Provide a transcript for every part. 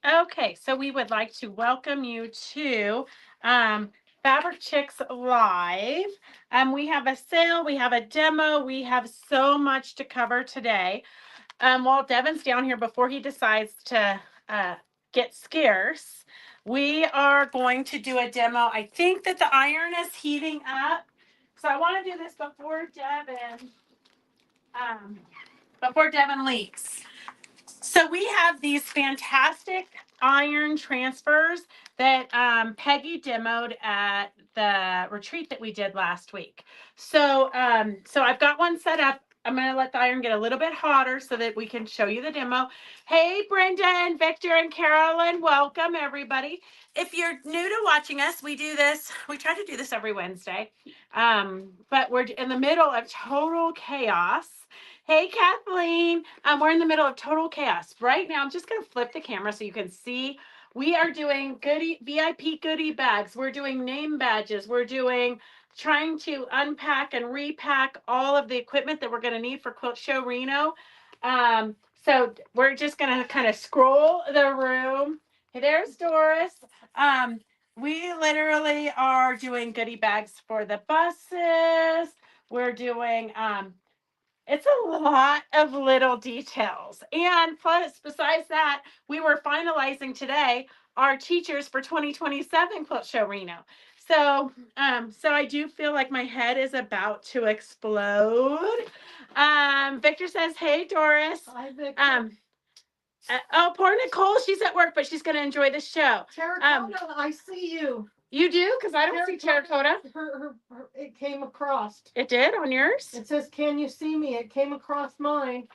Okay, so we would like to welcome you to Fabric Chicks Live. We have a sale, we have a demo, we have so much to cover today. While Devin's down here before he decides to get scarce, we are going to do a demo. I think that the iron is heating up, so I want to do this before Devin leaks. So we have these fantastic iron transfers that Peggy demoed at the retreat that we did last week. So I've got one set up. I'm going to let the iron get a little bit hotter so that we can show you the demo. Hey, Brenda and Victor and Carolyn, welcome everybody. If you're new to watching us, we try to do this every Wednesday, but we're in the middle of total chaos. Hey, Kathleen. We're in the middle of total chaos. Right now, I'm just going to flip the camera so you can see. We are doing VIP goodie bags. We're doing name badges. Trying to unpack and repack all of the equipment that we're going to need for Quilt Show Reno. So we're just going to kind of scroll the room. Hey, there's Doris. We literally are doing goodie bags for the buses. We're doing it's a lot of little details. And plus, besides that, we were finalizing today our teachers for 2027 Quilt Show Reno. So I do feel like my head is about to explode. Victor says, "Hey, Doris." Hi, Victor. Oh, poor Nicole. She's at work, but she's going to enjoy the show. Terracotta, I see you. You do? Because I don't see terracotta. It came across. It did on yours? It says, "Can you see me?" It came across mine.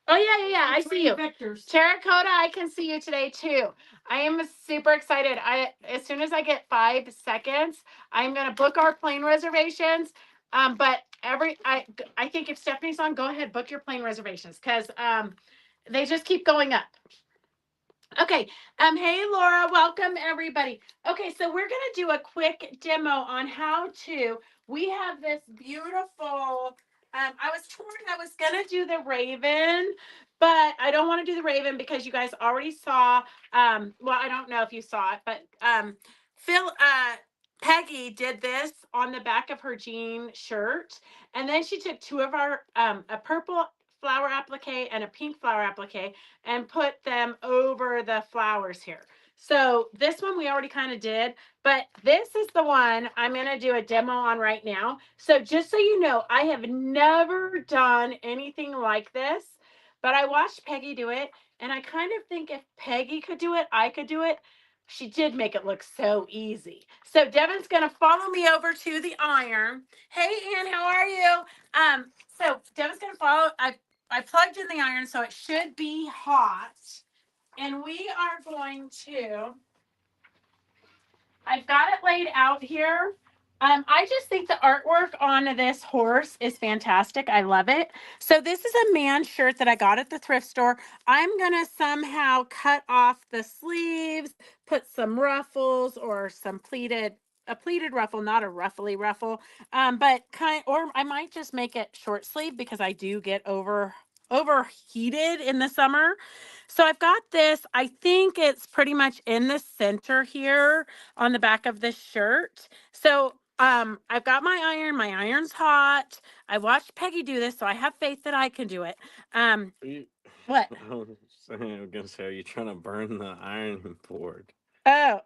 Oh, yeah. I see you. Victors. Terracotta, I can see you today too. I am super excited. As soon as I get 5 seconds, I'm gonna book our plane reservations. But I think if Stephanie's on, go ahead, book your plane reservations because they just keep going up. Okay. Hey Laura, welcome everybody. Okay, so we're gonna do a quick demo on how to. We have this beautiful. I was torn. I was gonna do the Raven, but I don't want to do the Raven because you guys already saw. Well, I don't know if you saw it, but Phil. Peggy did this on the back of her jean shirt, and then she took two of our a purple flower applique and a pink flower applique and put them over the flowers here. So this one we already kind of did, but this is the one I'm going to do a demo on right now. So just so you know, I have never done anything like this, but I watched Peggy do it, and I kind of think if Peggy could do it, I could do it. She did make it look so easy. So Devin's going to follow me over to the iron. Hey, Ann, how are you? So Devin's going to follow. I plugged in the iron, so it should be hot. And we are going to, I've got it laid out here. I just think the artwork on this horse is fantastic. I love it. So this is a man shirt that I got at the thrift store. I'm going to somehow cut off the sleeves, put some ruffles or a pleated ruffle, not a ruffly ruffle. Or I might just make it short sleeve because I do get overheated in the summer. So I've got this. I think it's pretty much in the center here on the back of this shirt. So I've got my iron. My iron's hot. I watched Peggy do this, so I have faith that I can do it. What? I was gonna say, are you trying to burn the iron board? Oh,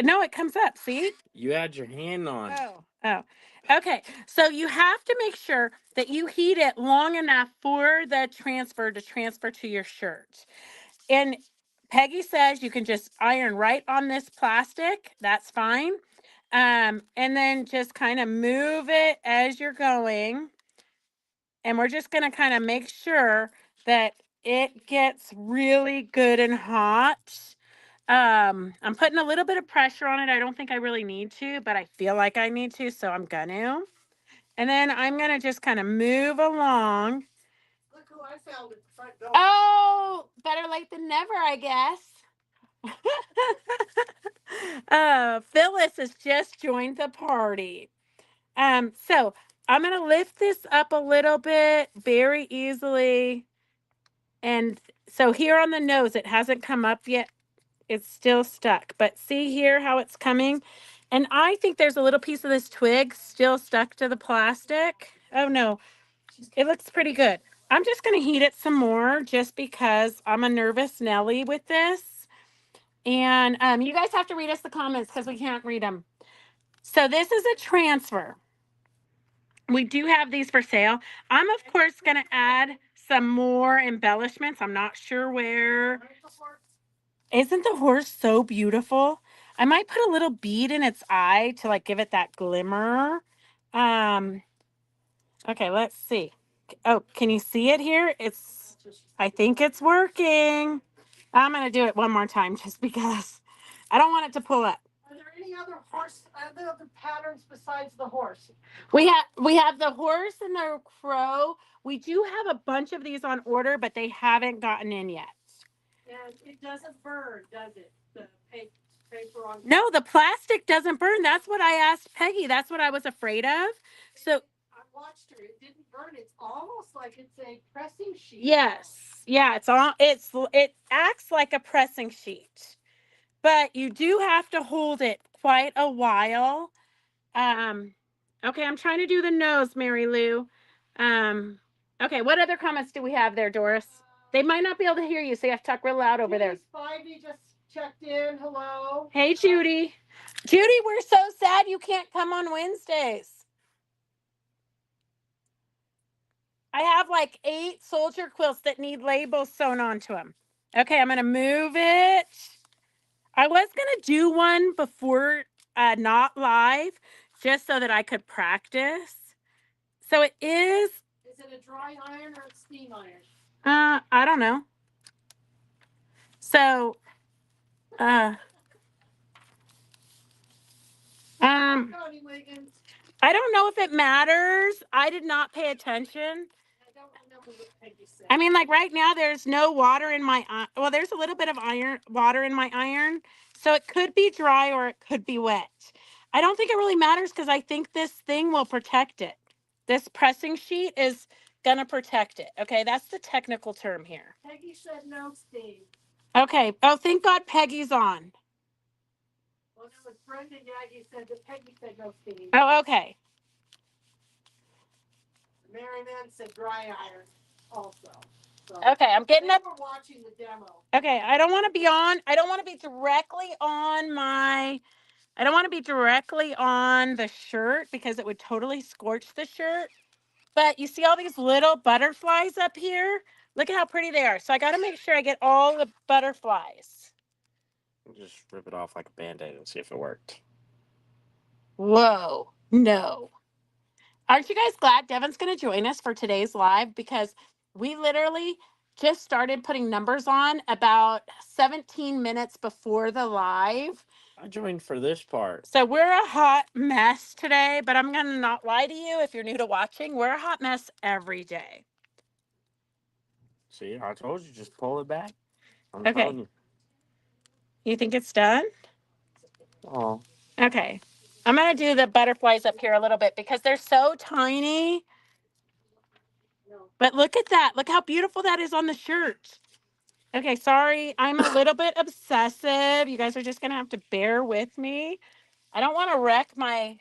no, it comes up. See? You had your hand on. Oh. Okay. So you have to make sure that you heat it long enough for the transfer to transfer to your shirt. And Peggy says you can just iron right on this plastic. That's fine. And then just kind of move it as you're going. And we're just going to kind of make sure that it gets really good and hot. I'm putting a little bit of pressure on it. I don't think I really need to, but I feel like I need to, so I'm gonna. And then I'm gonna just kind of move along. Look who I found at the front door. Oh, better late than never, I guess. Phyllis has just joined the party. So I'm gonna lift this up a little bit very easily. And so here on the nose, it hasn't come up yet it's still stuck. But see here how it's coming? And I think there's a little piece of this twig still stuck to the plastic. Oh no, it looks pretty good. I'm just going to heat it some more just because I'm a nervous Nelly with this. And you guys have to read us the comments because we can't read them. So this is a transfer. We do have these for sale. I'm, of course, going to add some more embellishments. I'm not sure where. Isn't the horse so beautiful? I might put a little bead in its eye to like give it that glimmer. Okay, let's see. Oh, can you see it here? I think it's working. I'm going to do it one more time just because I don't want it to pull up. Are there any other other patterns besides the horse? We have the horse and the crow. We do have a bunch of these on order, but they haven't gotten in yet. And it doesn't burn, does it? The paper on. No, the plastic doesn't burn. That's what I asked Peggy. That's what I was afraid of. So I watched her. It didn't burn. It's almost like it's a pressing sheet. yes, yeah, it acts like a pressing sheet, but you do have to hold it quite a while. Okay, I'm trying to do the nose, Mary Lou. Okay, what other comments do we have there, Doris? They might not be able to hear you, so you have to talk real loud over there. Spivey just checked in. Hello. Hey, Judy. Judy, we're so sad you can't come on Wednesdays. I have like 8 soldier quilts that need labels sewn onto them. Okay, I'm going to move it. I was going to do one before, not live, just so that I could practice. So it is. Is it a dry iron or a steam iron? I don't know. So, I don't know if it matters. I did not pay attention. I don't remember what Peggy said. I mean, like right now, there's no water in my well, there's a little bit of water in my iron, so it could be dry or it could be wet. I don't think it really matters because I think this thing will protect it. This pressing sheet is gonna protect it. Okay, that's the technical term here. Peggy said no steam. Okay. Oh, thank God Peggy's on. Well, it was Brenda Yagi said that Peggy said no steam. Oh, okay. Mary Lynn said dry iron also. So okay, I'm getting up. We're watching the demo. Okay, I don't want to be directly on my. I don't want to be directly on the shirt because it would totally scorch the shirt. But you see all these little butterflies up here? Look at how pretty they are. So I got to make sure I get all the butterflies. Just rip it off like a Band-Aid and see if it worked. Whoa, no. Aren't you guys glad Devin's going to join us for today's live? Because we literally just started putting numbers on about 17 minutes before the live. I joined for this part. So we're a hot mess today, but I'm going to not lie to you if you're new to watching. We're a hot mess every day. See, I told you, just pull it back. I'm Okay. telling you. You think it's done? Oh. Okay. I'm going to do the butterflies up here a little bit because they're so tiny. But look at that. Look how beautiful that is on the shirt. Okay, sorry. I'm a little bit obsessive. You guys are just going to have to bear with me. I don't want to wreck my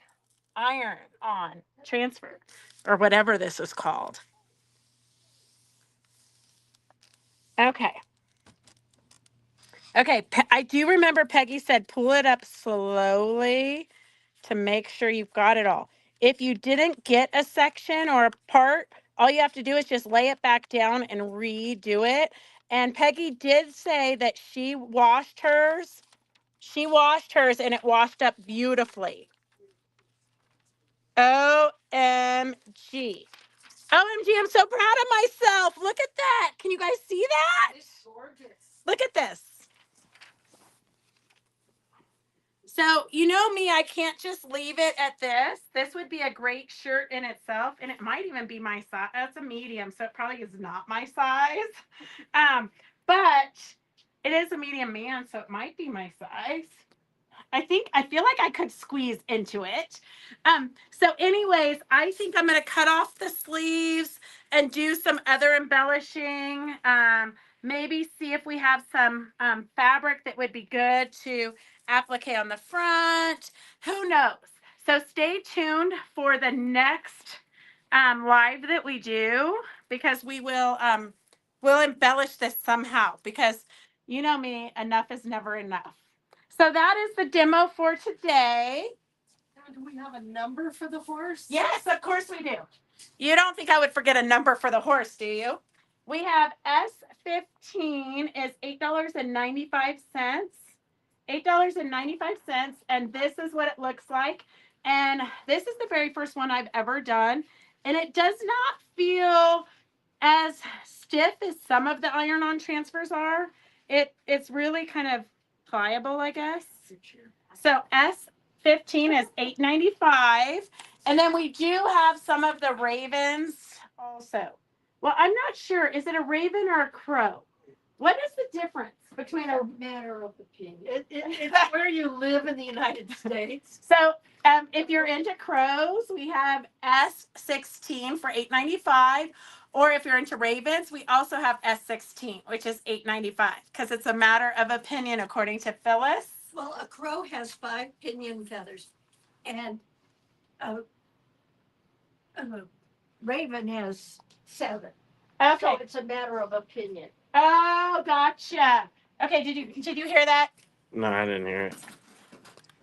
iron on transfer or whatever this is called. Okay. Okay, I do remember Peggy said pull it up slowly to make sure you've got it all. If you didn't get a section or a part, all you have to do is just lay it back down and redo it. And Peggy did say that she washed hers. She washed hers and it washed up beautifully. OMG. OMG, I'm so proud of myself. Look at that. Can you guys see that? It's gorgeous. Look at this. So, you know me, I can't just leave it at this. This would be a great shirt in itself, and it might even be my size. That's a medium, so it probably is not my size. But it is a medium man, so it might be my size. I feel like I could squeeze into it. So anyways, I think I'm going to cut off the sleeves and do some other embellishing. Maybe see if we have some fabric that would be good to applique on the front. Who knows? So stay tuned for the next live that we do, because we will we'll embellish this somehow, because you know me, enough is never enough. So that is the demo for today. Do we have a number for the horse? Yes, of course we do. You don't think I would forget a number for the horse, do you? We have S15 is $8.95. $8.95. And this is what it looks like. And this is the very first one I've ever done. And it does not feel as stiff as some of the iron-on transfers are. It's really kind of pliable, I guess. So S15 is $8.95. And then we do have some of the ravens also. Well, I'm not sure. Is it a raven or a crow? What is the difference between a Matter of opinion. It's where you live in the United States. So if you're into crows, we have S16 for $8.95. Or if you're into ravens, we also have S16, which is $8.95, because it's a matter of opinion, according to Phyllis. Well, a crow has 5 pinion feathers, and a raven has 7. Okay. So it's a matter of opinion. Oh, gotcha. Okay, did you hear that? No, I didn't hear it.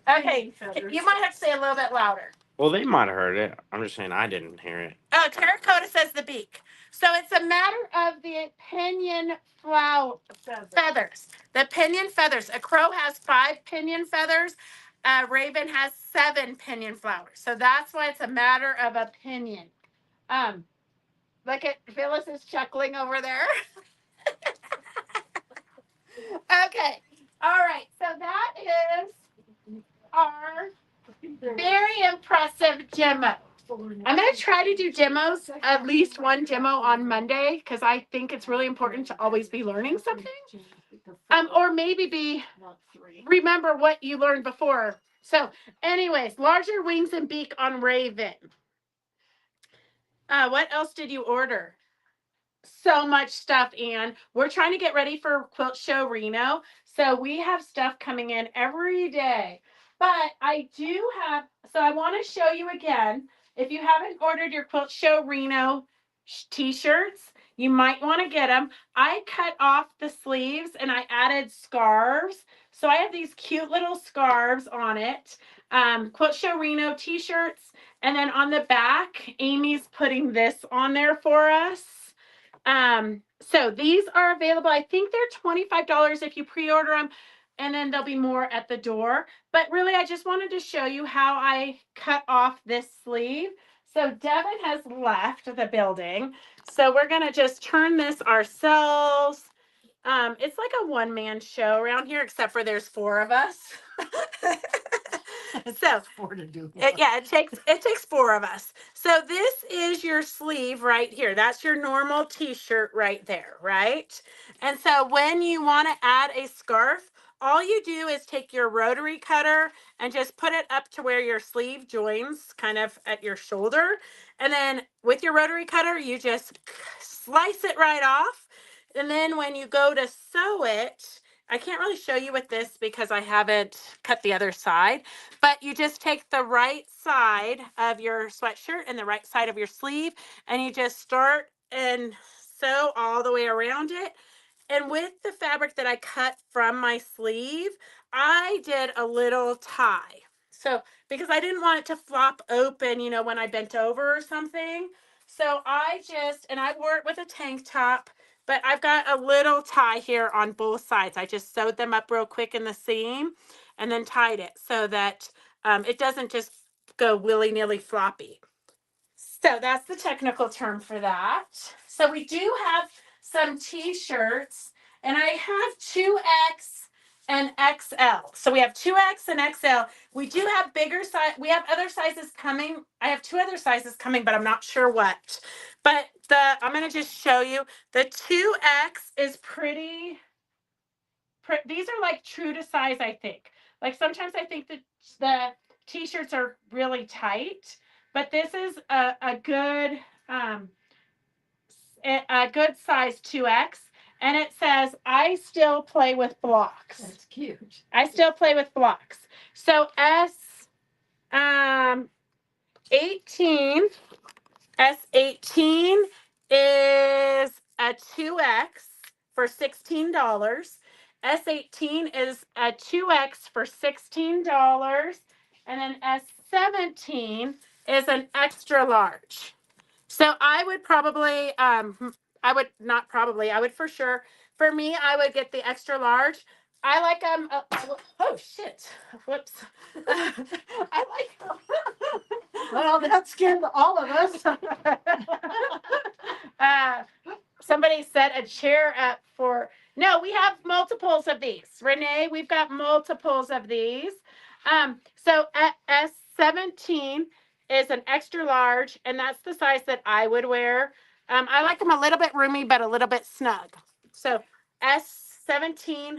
Okay, you might have to say a little bit louder. Well, they might have heard it. I'm just saying I didn't hear it. Oh, terracotta says the beak. So it's a matter of the pinion feathers. The pinion feathers. A crow has 5 pinion feathers. A raven has 7 pinion flowers. So that's why it's a matter of opinion. Look at Phyllis is chuckling over there. Okay. All right. So that is our very impressive demo. I'm going to try to do demos, at least one demo on Monday, because I think it's really important to always be learning something. Or maybe remember what you learned before. So anyways, larger wings and beak on raven. What else did you order? So much stuff, Anne. We're trying to get ready for Quilt Show Reno. So we have stuff coming in every day. But I do have, so I want to show you again. If you haven't ordered your Quilt Show Reno t-shirts, you might want to get them. I cut off the sleeves and I added scarves. So I have these cute little scarves on it. Quilt Show Reno t-shirts. And then on the back, Amy's putting this on there for us. So these are available. I think they're $25 if you pre-order them, and then there'll be more at the door. But really, I just wanted to show you how I cut off this sleeve. So Devin has left the building. So we're going to just turn this ourselves. It's like a one-man show around here, except for there's 4 of us. So 4 to do. it takes 4 of us. So this is your sleeve right here. That's your normal t-shirt right there, right? And so when you want to add a scarf, all you do is take your rotary cutter and just put it up to where your sleeve joins, kind of at your shoulder. And then with your rotary cutter, you just slice it right off. And then when you go to sew it, I can't really show you with this because I haven't cut the other side, but you just take the right side of your sweatshirt and the right side of your sleeve, and you just start and sew all the way around it. And with the fabric that I cut from my sleeve, I did a little tie. So, because I didn't want it to flop open, you know, when I bent over or something. So I wore it with a tank top. But I've got a little tie here on both sides. I just sewed them up real quick in the seam and then tied it so that it doesn't just go willy-nilly floppy. So that's the technical term for that. So we do have some t-shirts, and I have 2X and XL. So we have 2X and XL. We do have bigger size. We have other sizes coming. I have 2 other sizes coming, but I'm not sure what. But I'm going to just show you. The 2X is pretty these are like true to size, I think. Like sometimes I think that the t-shirts are really tight, but this is a good a good size 2X, and it says I still play with blocks. That's cute. I still play with blocks. So S 18 S18 is a 2X for $16. S18 is a 2X for $16. And then S17 is an extra large. So I would probably, I would for sure, for me, I would get the extra large. I like oh shit, whoops. I like Well, that scared all of us. somebody set a chair up for, no, we have multiples of these. Renee, we've got multiples of these. So at S17 is an extra large, and that's the size that I would wear. I like them a little bit roomy, but a little bit snug. So S17.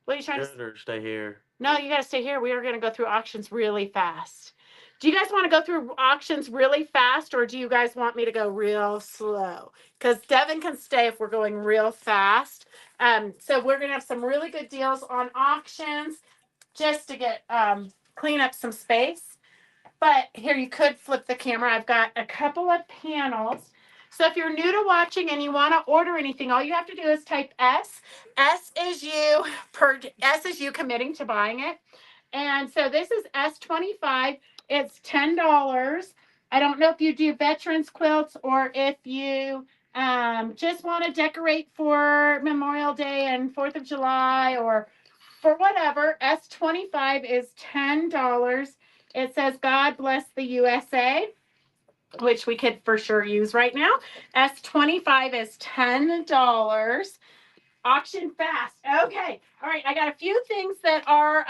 What are you trying to say? Or stay here. No, you got to stay here. We are going to go through auctions really fast. Do you guys want to go through auctions really fast, or do you guys want me to go real slow? Because Devin can stay if we're going real fast. So we're going to have some really good deals on auctions just to get clean up some space. But here, you could flip the camera. I've got a couple of panels. So if you're new to watching and you want to order anything, all you have to do is type S. S is you committing to buying it. And so this is S25. It's $10. I don't know if you do veterans quilts or if you just want to decorate for Memorial Day and 4th of July or for whatever. S25 is $10. It says God bless the USA, which we could for sure use right now. S25 is $10. Auction fast. Okay. All right. I got a few things that are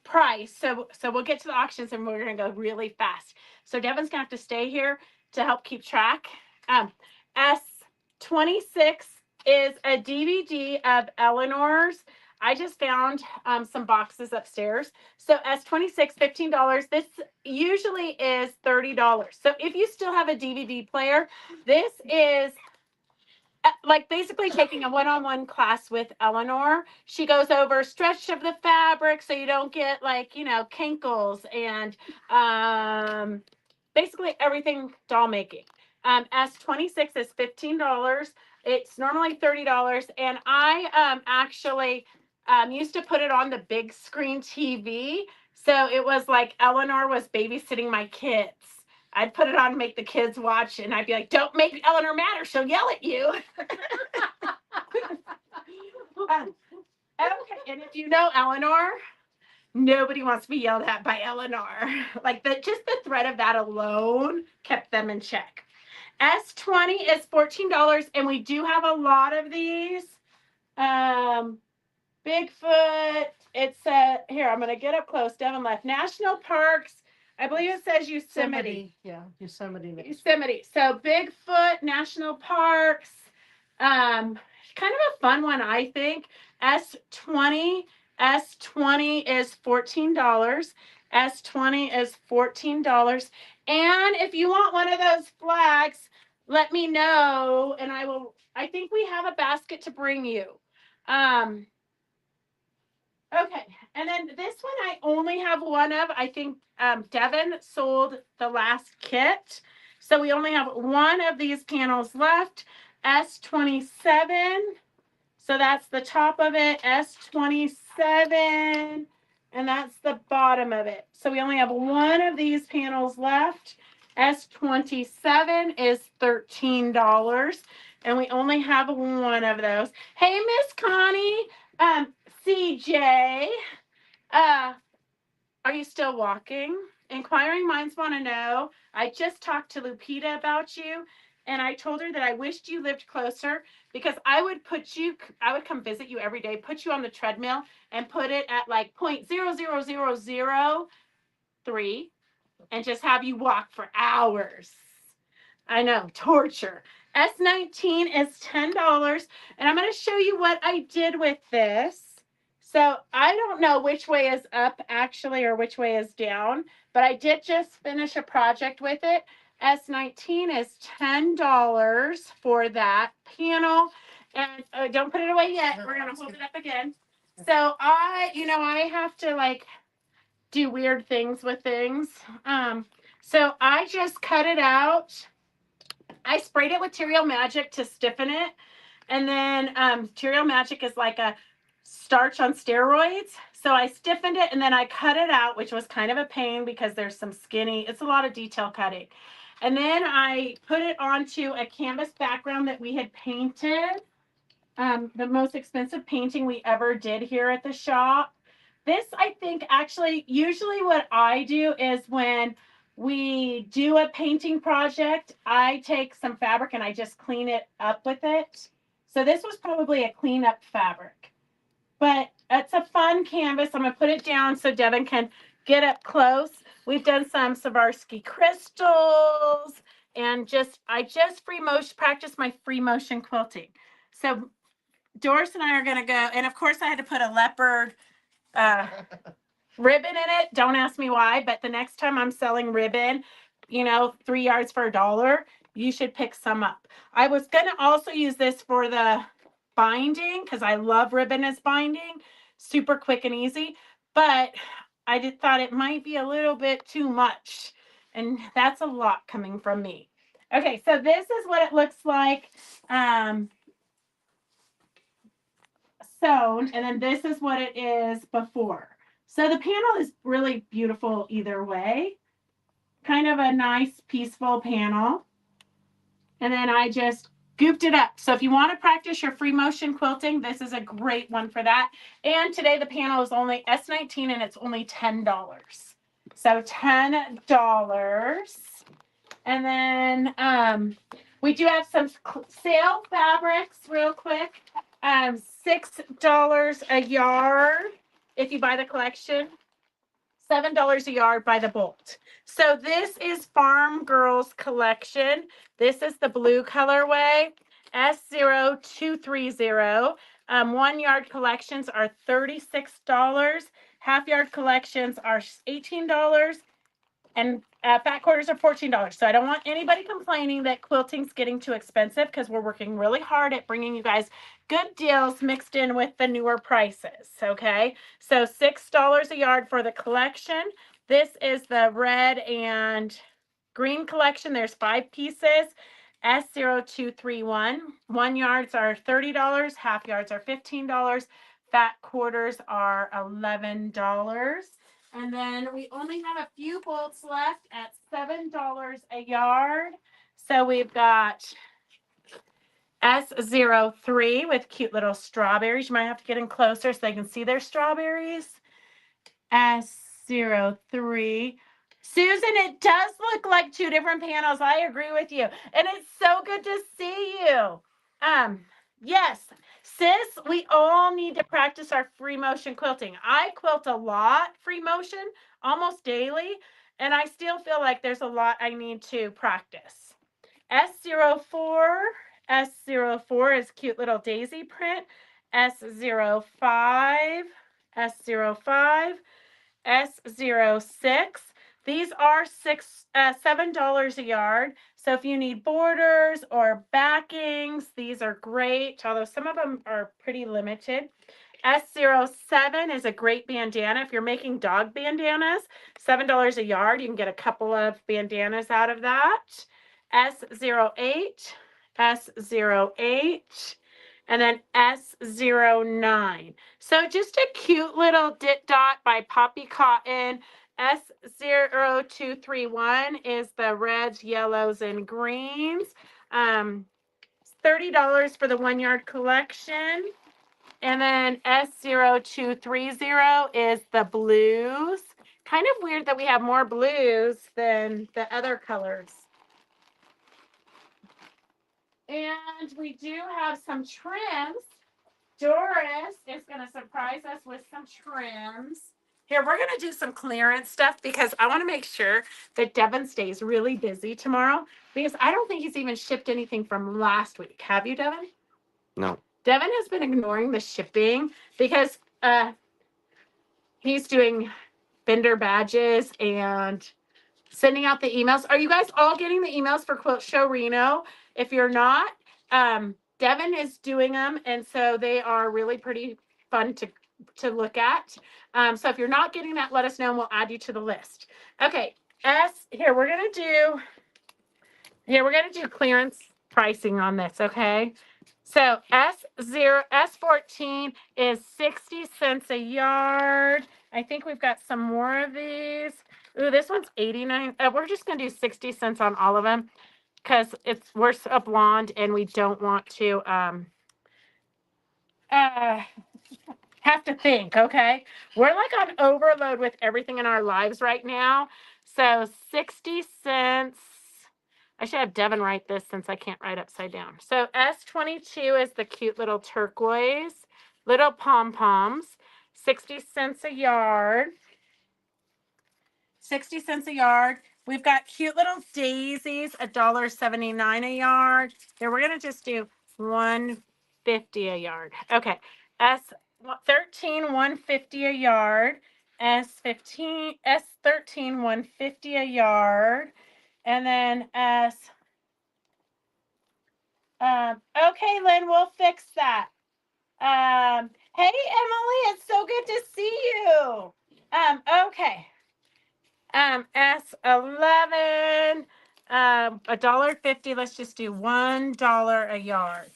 priced. So we'll get to the auctions and we're going to go really fast. So Devin's going to have to stay here to help keep track. S26 is a DVD of Eleanor's. I just found some boxes upstairs. So S26, $15. This usually is $30. So if you still have a DVD player, this is like basically taking a one-on-one class with Eleanor. She goes over stretch of the fabric so you don't get like, kinkles and basically everything doll making. S26 is $15. It's normally $30. And I actually used to put it on the big screen TV. So it was like Eleanor was babysitting my kids. I'd put it on and make the kids watch, and I'd be like, don't make Eleanor mad or she'll yell at you. Okay, and if you know Eleanor, nobody wants to be yelled at by Eleanor. Like just the threat of that alone kept them in check. S20 is $14, and we do have a lot of these. Bigfoot, it's here, I'm going to get up close. Devin left. National parks. I believe it says Yosemite. Yeah, Yosemite. Yosemite. So Bigfoot, national parks. Kind of a fun one, I think. S20. S20 is $14. S20 is $14. And if you want one of those flags, let me know. And I think we have a basket to bring you. Okay, and then this one I only have one of. I think Devin sold the last kit. So we only have one of these panels left. S27. So that's the top of it. S27. And that's the bottom of it. So we only have one of these panels left. S27 is $13. And we only have one of those. Hey, Miss Connie. CJ, are you still walking? Inquiring minds want to know. I just talked to Lupita about you, and I told her that I wished you lived closer because I would come visit you every day, put you on the treadmill, and put it at like 0.00003, and just have you walk for hours. I know, torture. S19 is $10. And I'm going to show you what I did with this. So I don't know which way is up actually or which way is down, but I did just finish a project with it. S19 is $10 for that panel. And don't put it away yet. We're going to hold it up again. So I have to like do weird things with things. So I just cut it out. I sprayed it with Terreal Magic to stiffen it. And then Terreal Magic is like a starch on steroids. So I stiffened it and then I cut it out, which was kind of a pain because there's some skinny, it's a lot of detail cutting. And then I put it onto a canvas background that we had painted. The most expensive painting we ever did here at the shop. This, I think, actually, usually what I do is when we do a painting project, I take some fabric and I just clean it up with it. So this was probably a cleanup fabric. But it's a fun canvas. I'm going to put it down so Devin can get up close. We've done some Swarovski crystals and I just practice my free motion quilting. So Doris and I are going to go, and of course I had to put a leopard ribbon in it. Don't ask me why, but the next time I'm selling ribbon, 3 yards for $1, you should pick some up. I was going to also use this for the binding because I love ribbon as binding, super quick and easy, but I thought it might be a little bit too much, and that's a lot coming from me. Okay, so this is what it looks like. Sewn, and then this is what it is before. So the panel is really beautiful either way. Kind of a nice, peaceful panel. And then I just gooped it up. So if you want to practice your free motion quilting, this is a great one for that. And today the panel is only S19 and it's only $10. So $10. And then we do have some sale fabrics real quick. $6 a yard if you buy the collection. $7 a yard by the bolt. So this is Farm Girls collection. This is the blue colorway, S0230. 1 yard collections are $36. Half yard collections are $18. And fat quarters are $14. So I don't want anybody complaining that quilting's getting too expensive because we're working really hard at bringing you guys good deals mixed in with the newer prices. Okay, so $6 a yard for the collection. This is the red and green collection. There's 5 pieces. S0231. 1 yards are $30. Half yards are $15. Fat quarters are $11. And then we only have a few bolts left at $7 a yard. So we've got S03 with cute little strawberries. You might have to get in closer so they can see their strawberries. S03. Susan, it does look like 2 different panels. I agree with you. And it's so good to see you. Yes, sis, we all need to practice our free motion quilting. I quilt a lot free motion almost daily, and I still feel like there's a lot I need to practice. S04, S04 is cute little daisy print. S05, S05, S06. These are $7 a yard. So if you need borders or backings, these are great, although some of them are pretty limited. S07 is a great bandana. If you're making dog bandanas, $7 a yard. You can get a couple of bandanas out of that. S08, S08, and then S09. So just a cute little dit dot by Poppy Cotton. S0231 is the reds, yellows, and greens. $30 for the 1 yard collection. And then S0230 is the blues. Kind of weird that we have more blues than the other colors. And we do have some trims. Doris is going to surprise us with some trims. Here, we're going to do some clearance stuff because I want to make sure that Devin stays really busy tomorrow because I don't think he's even shipped anything from last week. Have you, Devin? No. Devin has been ignoring the shipping because he's doing vendor badges and sending out the emails. Are you guys all getting the emails for Quilt Show Reno? If you're not, Devin is doing them, and so they are really pretty fun to look at. So if you're not getting that, let us know, and we'll add you to the list. Okay, here we're gonna do clearance pricing on this. Okay, so S14 is 60 cents a yard. I think we've got some more of these. Ooh, this one's 89. We're just gonna do 60 cents on all of them because we're a blonde and we don't want to have to think. Okay, we're like on overload with everything in our lives right now. So 60 cents. I should have Devin write this since I can't write upside down. So S22 is the cute little turquoise, little pom-poms, 60 cents a yard. 60 cents a yard. We've got cute little daisies, $1.79 a yard. Here, we're going to just do $1.50 a yard. Okay. S13, $1.50 a yard. S13, $1.50 a yard. And then okay, Lynn, we'll fix that. Hey, Emily, it's so good to see you. Okay. S11, $1.50. Let's just do $1 a yard.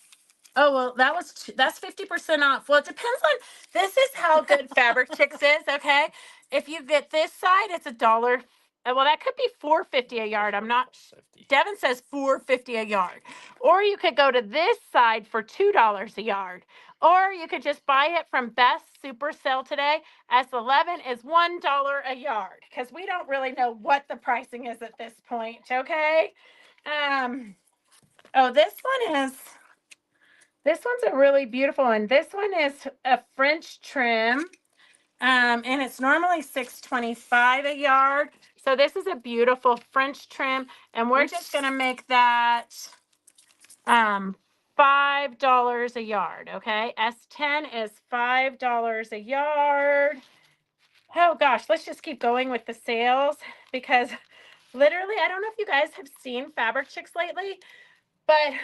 Oh, well, that's 50% off. Well, it depends on, this is how good Fabric Chicks is, okay? If you get this side, it's $1. Well, that could be $4.50 a yard. I'm not, Devin says $4.50 a yard. Or you could go to this side for $2 a yard. Or you could just buy it from Best Super Sale today. S11 is $1 a yard because we don't really know what the pricing is at this point, okay? Oh, this one's a really beautiful one. This one is a French trim, and it's normally $6.25 a yard. So this is a beautiful French trim, and we're just gonna make that $5 a yard. Okay, S10 is $5 a yard. Oh gosh, let's just keep going with the sales because literally, I don't know if you guys have seen Fabric Chicks lately, but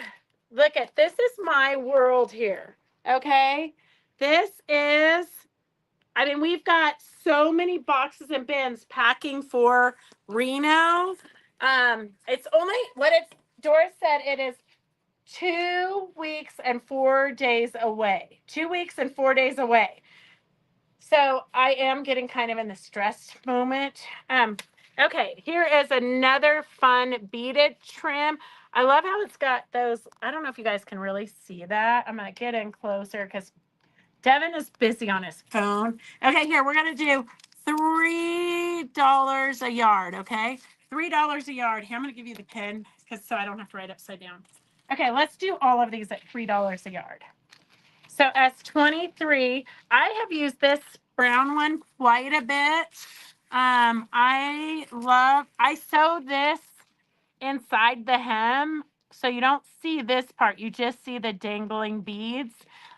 look at this is my world here. Okay. This is, I mean, we've got so many boxes and bins packing for Reno. It's only Doris said it is 2 weeks and 4 days away. 2 weeks and 4 days away. So I am getting kind of in the stress moment. Okay, here is another fun beaded trim. I love how it's got those, I don't know if you guys can really see that. I'm going to get in closer because Devin is busy on his phone. Okay, here, we're going to do $3 a yard, okay? $3 a yard. Here, I'm going to give you the pen so I don't have to write upside down. Okay, let's do all of these at $3 a yard. So S23, I have used this brown one quite a bit. I sew this inside the hem, so you don't see this part. You just see the dangling beads.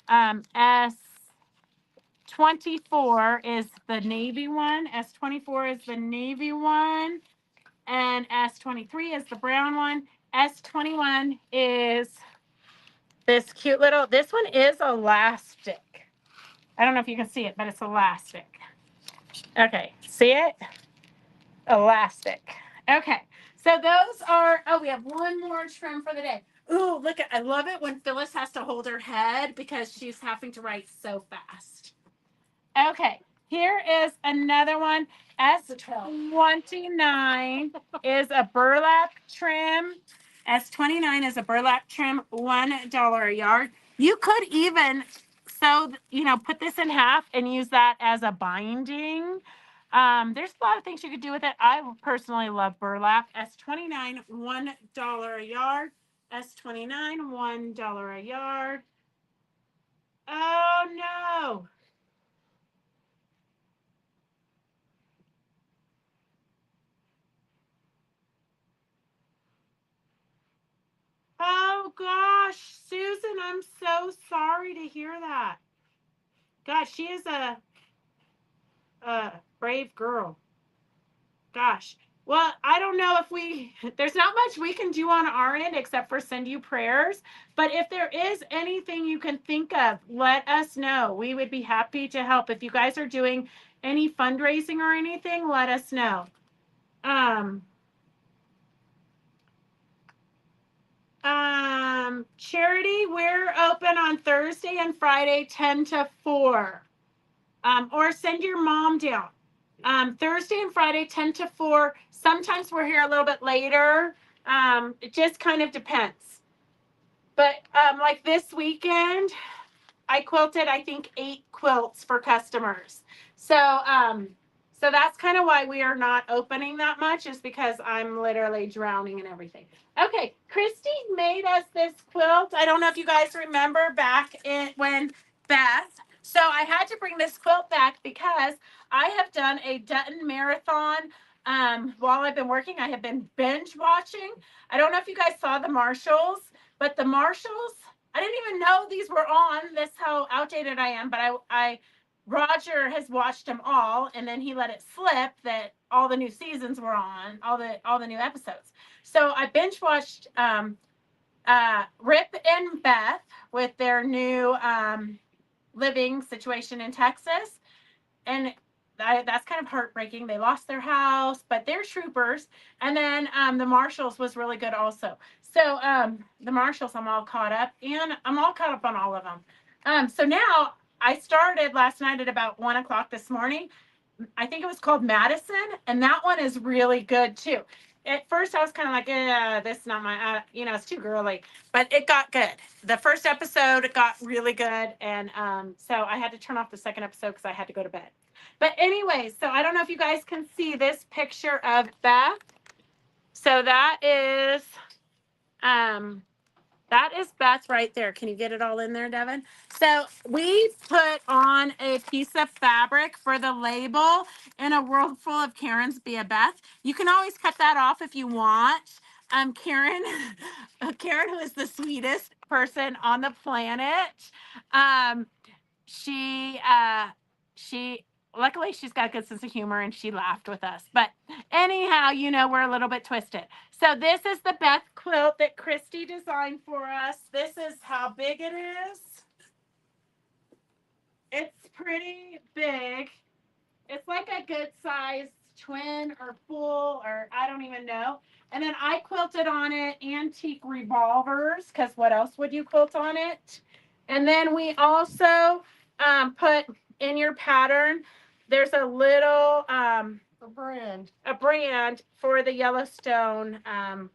S24 is the navy one. S24 is the navy one. And S23 is the brown one. S21 is this cute little, this one is elastic. I don't know if you can see it, but it's elastic. Okay, see it? Elastic. Okay, so those are, oh, we have one more trim for the day. Ooh, look at, I love it when Phyllis has to hold her head because she's having to write so fast. Okay, here is another one. S29 is a burlap trim. S29 is a burlap trim, $1 a yard. You could even put this in half and use that as a binding. There's a lot of things you could do with it. I personally love burlap. S29, $1 a yard. S29, $1 a yard. Oh no. I'm so sorry to hear that. God, she is a brave girl. Gosh. Well, I don't know if there's not much we can do on our end except for send you prayers. But if there is anything you can think of, let us know. We would be happy to help. If you guys are doing any fundraising or anything, let us know. Charity, we're open on Thursday and Friday, 10 to 4. Or send your mom down. Thursday and Friday, 10 to 4. Sometimes we're here a little bit later. It just kind of depends. But like this weekend, I quilted, I think, 8 quilts for customers. So that's kind of why we are not opening that much, is because I'm literally drowning in everything. Okay, Christy made us this quilt. I don't know if you guys remember back when Beth. So I had to bring this quilt back because I have done a Dutton marathon. While I've been working, I have been binge watching. I don't know if you guys saw the Marshalls, but the Marshalls, I didn't even know these were on. This how outdated I am, but I Roger has watched them all, and then he let it slip that all the new seasons were on, all the new episodes. So I binge watched Rip and Beth with their new living situation in Texas, and that's kind of heartbreaking. They lost their house, but they're troopers. And then the Marshalls was really good also. So the Marshalls, I'm all caught up, and I'm all caught up on all of them. So now I started last night at about 1 o'clock this morning. I think it was called Madison, and that one is really good too. At first, I was kind of like, this is not my, it's too girly, but it got good. The first episode, it got really good, and so I had to turn off the second episode because I had to go to bed. But anyways, so I don't know if you guys can see this picture of Beth. So that is Beth right there. Can you get it all in there, Devin? So we put on a piece of fabric for the label in a world full of Karens be a Beth. You can always cut that off if you want. Karen, Karen, who is the sweetest person on the planet. She luckily she's got a good sense of humor and she laughed with us. But anyhow, we're a little bit twisted. So this is the Beth quilt that Christy designed for us. This is how big it is. It's pretty big. It's like a good size twin or full, or I don't even know. And then I quilted on it antique revolvers, because what else would you quilt on it? And then we also put in your pattern, there's a little a brand for the Yellowstone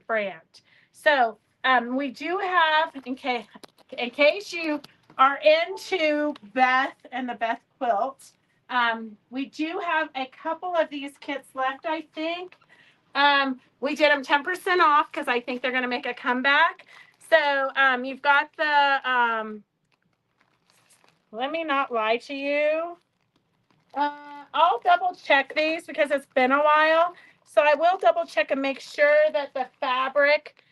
brand. So we do have, in case you are into Beth and the Beth quilt, we do have a couple of these kits left, I think. We did them 10% off because I think they're going to make a comeback. So you've got the, let me not lie to you. I'll double check these because it's been a while. So I will double check and make sure that the fabric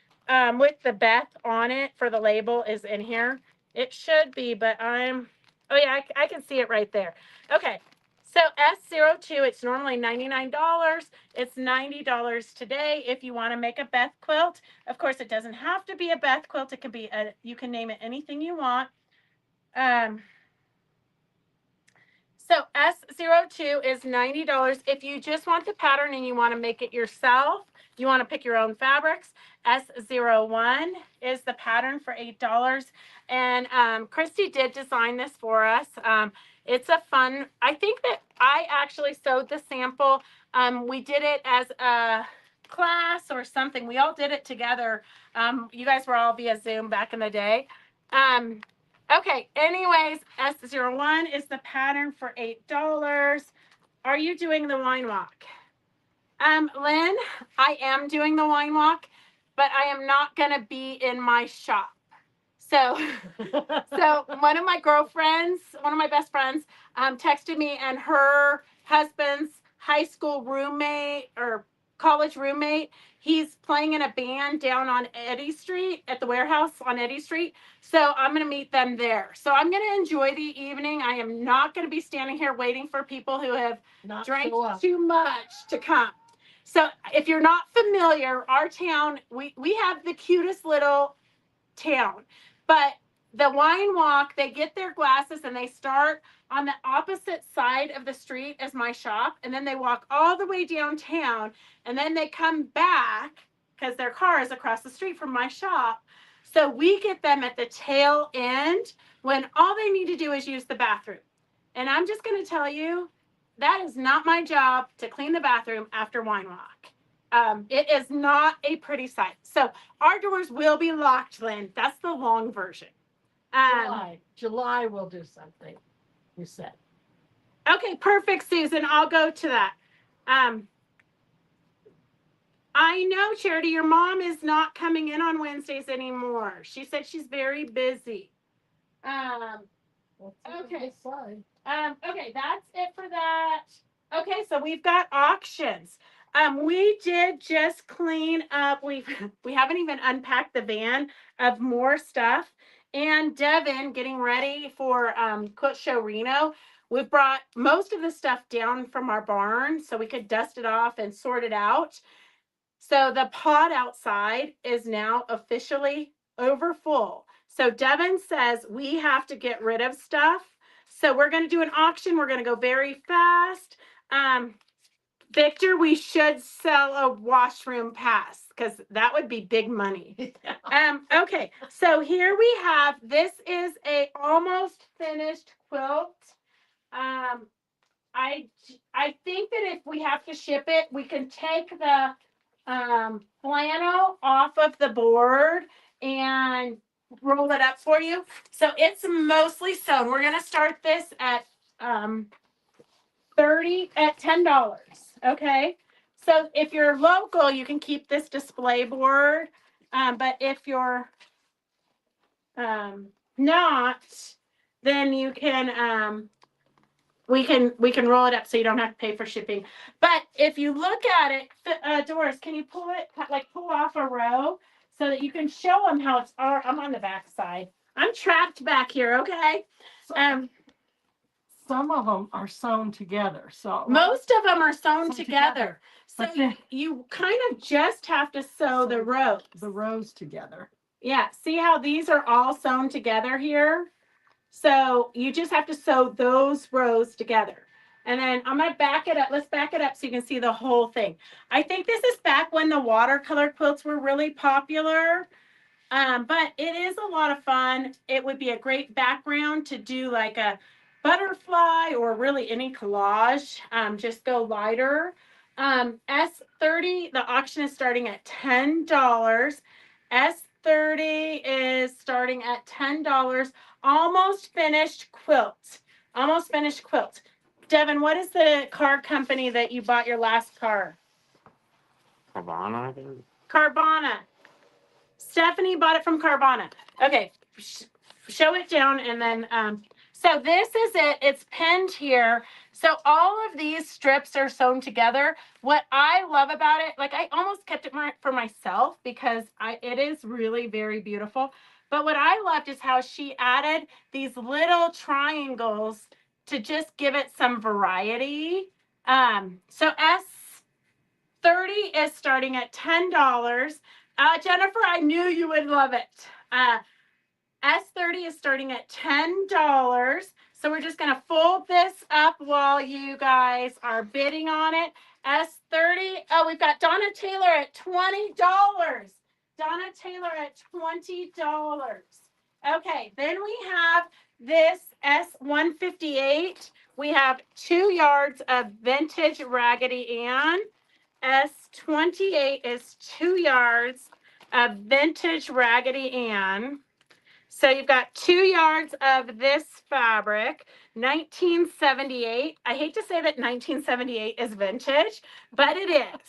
with the Beth on it for the label is in here. It should be, but oh yeah, I can see it right there. Okay, so S02, it's normally $99. It's $90 today if you want to make a Beth quilt. Of course, it doesn't have to be a Beth quilt. It could be you can name it anything you want. So S02 is $90. If you just want the pattern and you want to make it yourself, you want to pick your own fabrics, S01 is the pattern for $8. And Christy did design this for us. It's a fun, I think that I actually sewed the sample. We did it as a class or something. We all did it together. You guys were all via Zoom back in the day. Okay, anyways, S01 is the pattern for $8. Are you doing the wine walk? Lynn, I am doing the wine walk, but I am not going to be in my shop. So one of my girlfriends, one of my best friends, texted me, and her husband's high school roommate or college roommate. He's playing in a band down on Eddy Street at the warehouse on Eddy Street. So I'm going to meet them there. So I'm going to enjoy the evening. I am not going to be standing here waiting for people who have drank too much to come. So if you're not familiar, our town, we have the cutest little town, but the wine walk, they get their glasses and they start on the opposite side of the street as my shop, and then they walk all the way downtown, and then they come back because their car is across the street from my shop. So we get them at the tail end when all they need to do is use the bathroom. And I'm just going to tell you, that is not my job to clean the bathroom after wine walk. It is not a pretty sight. So our doors will be locked, Lynn. That's the long version. July will do something, you said. Okay, perfect, Susan. I'll go to that. I know, Charity, your mom is not coming in on Wednesdays anymore. She said she's very busy. Okay. Okay, that's it for that. Okay, so we've got auctions. We did just clean up. We haven't even unpacked the van of more stuff. And Devin getting ready for Quilt Show Reno. We've brought most of the stuff down from our barn so we could dust it off and sort it out. So the pod outside is now officially over full. So Devin says we have to get rid of stuff. So we're going to do an auction. We're going to go very fast. Victor, we should sell a washroom pass because that would be big money. Okay, so here we have, this is a almost finished quilt. I think that if we have to ship it, we can take the flannel off of the board and roll it up for you. So it's mostly sewn. We're going to start this at $10. Okay. So if you're local, you can keep this display board. But if you're not, then you can we can roll it up so you don't have to pay for shipping. But if you look at it, Doris, can you pull off a row so that you can show them how it's? I'm on the back side. I'm trapped back here. Okay. Some of them are sewn together. So most of them are sewn together. So you kind of just have to sew the rows together. Yeah. See how these are all sewn together here? So you just have to sew those rows together. And then I'm going to back it up. Let's back it up so you can see the whole thing. I think this is back when the watercolor quilts were really popular. But it is a lot of fun. It would be a great background to do like a butterfly or really any collage. Just go lighter. S30, the auction is starting at $10. S30 is starting at $10. Almost finished quilt. Almost finished quilt. Devin, what is the car company that you bought your last car? Carvana, I think. Carvana. Stephanie bought it from Carvana. Okay, show it down and then, so this is it. It's pinned here. So all of these strips are sewn together. What I love about it, like I almost kept it for myself because it is really very beautiful. But what I loved is how she added these little triangles to just give it some variety. So S30 is starting at $10. Jennifer, I knew you would love it. S30 is starting at $10. So we're just going to fold this up while you guys are bidding on it. S30. Oh, we've got Donna Taylor at $20. Donna Taylor at $20. Okay, then we have this S158. We have 2 yards of vintage Raggedy Ann. S28 is 2 yards of vintage Raggedy Ann. So you've got 2 yards of this fabric, 1978. I hate to say that 1978 is vintage, but it is.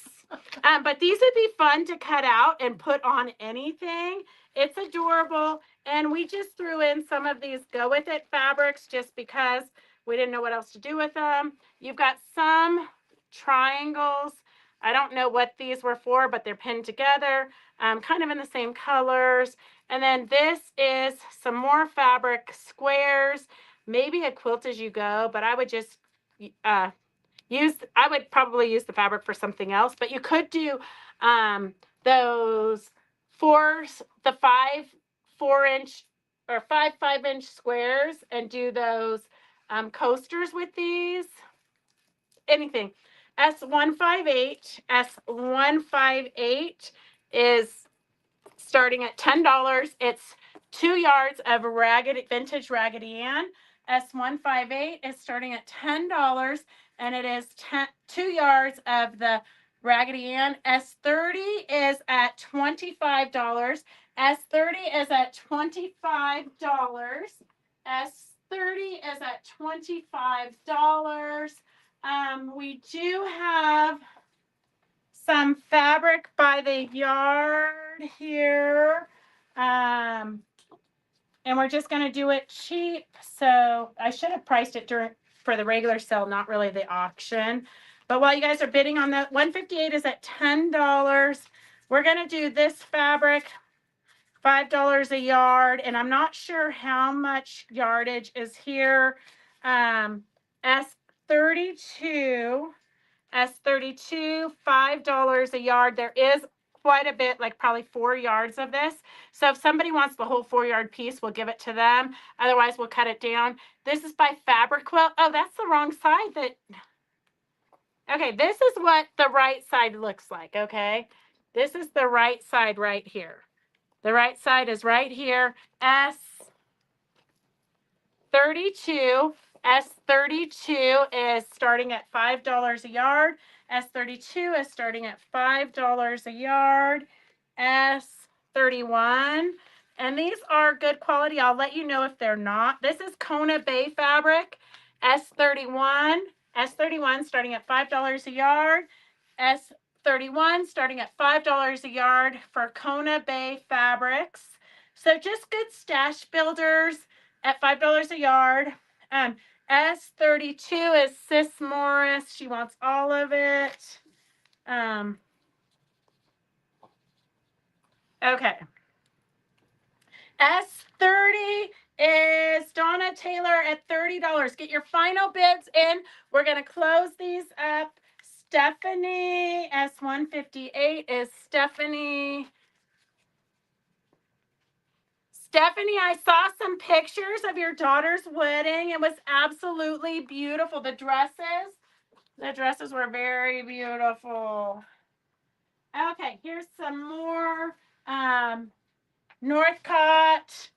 But these would be fun to cut out and put on anything. It's adorable. And we just threw in some of these go with it fabrics just because we didn't know what else to do with them. You've got some triangles. I don't know what these were for, but they're pinned together, kind of in the same colors. And then this is some more fabric squares, maybe a quilt as you go, but I would just I would probably use the fabric for something else, but you could do those the 4-inch or 5-inch squares and do those coasters with these. Anything. S158 is starting at $10. It's 2 yards of vintage Raggedy Ann. S158 is starting at $10, and it is 2 yards of the Raggedy Ann. S30 is at $25. S30 is at $25. S30 is at $25. We do have some fabric by the yard here. And we're just going to do it cheap. So I should have priced it for the regular sale, not really the auction. But while you guys are bidding on that, 158 is at $10. We're going to do this fabric, $5 a yard. And I'm not sure how much yardage is here. S32, $5 a yard. There is quite a bit, like probably 4 yards of this. So if somebody wants the whole 4-yard piece, we'll give it to them. Otherwise, we'll cut it down. This is by Fabric Quilt. Oh, that's the wrong side. Okay, this is what the right side looks like, okay? This is the right side right here. The right side is right here. S32 is starting at $5 a yard. S32 is starting at $5 a yard. S31, and these are good quality. I'll let you know if they're not. This is Kona Bay fabric. S31 starting at $5 a yard. S31 starting at $5 a yard for Kona Bay fabrics. So just good stash builders at $5 a yard. S32 is Sis Morris. She wants all of it. Okay. S30 is Donna Taylor at $30. Get your final bids in. We're going to close these up. Stephanie, S158 is Stephanie. Stephanie, I saw some pictures of your daughter's wedding. It was absolutely beautiful. The dresses were very beautiful. Okay, here's some more Northcott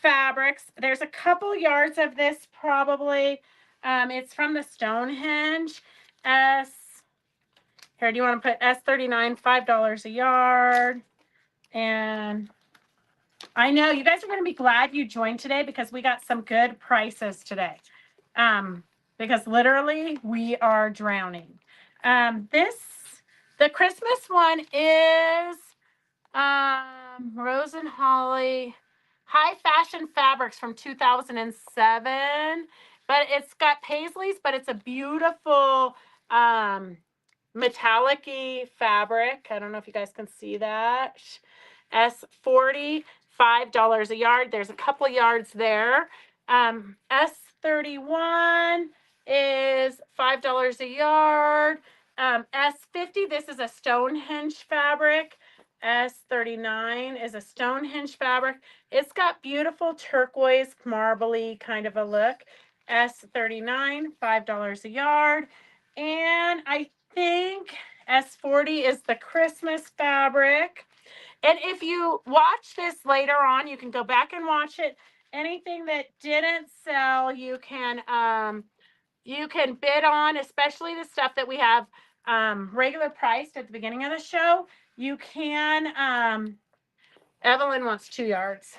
fabrics. There's a couple yards of this probably. It's from the Stonehenge. Here, do you want to put S39, $5 a yard? And I know you guys are going to be glad you joined today because we got some good prices today. Because literally we are drowning. The Christmas one is Rose and Holly High Fashion Fabrics from 2007. But it's got paisleys, but it's a beautiful metallic-y fabric. I don't know if you guys can see that. S40, $5 a yard. There's a couple yards there. S31 is $5 a yard. S50, this is a Stonehenge fabric. S39 is a Stonehenge fabric. It's got beautiful turquoise, marbly kind of a look. S39, $5 a yard. And I think S40 is the Christmas fabric. And if you watch this later on, you can go back and watch it. Anything that didn't sell, you can bid on, especially the stuff that we have regular priced at the beginning of the show. You can, Evelyn wants 2 yards.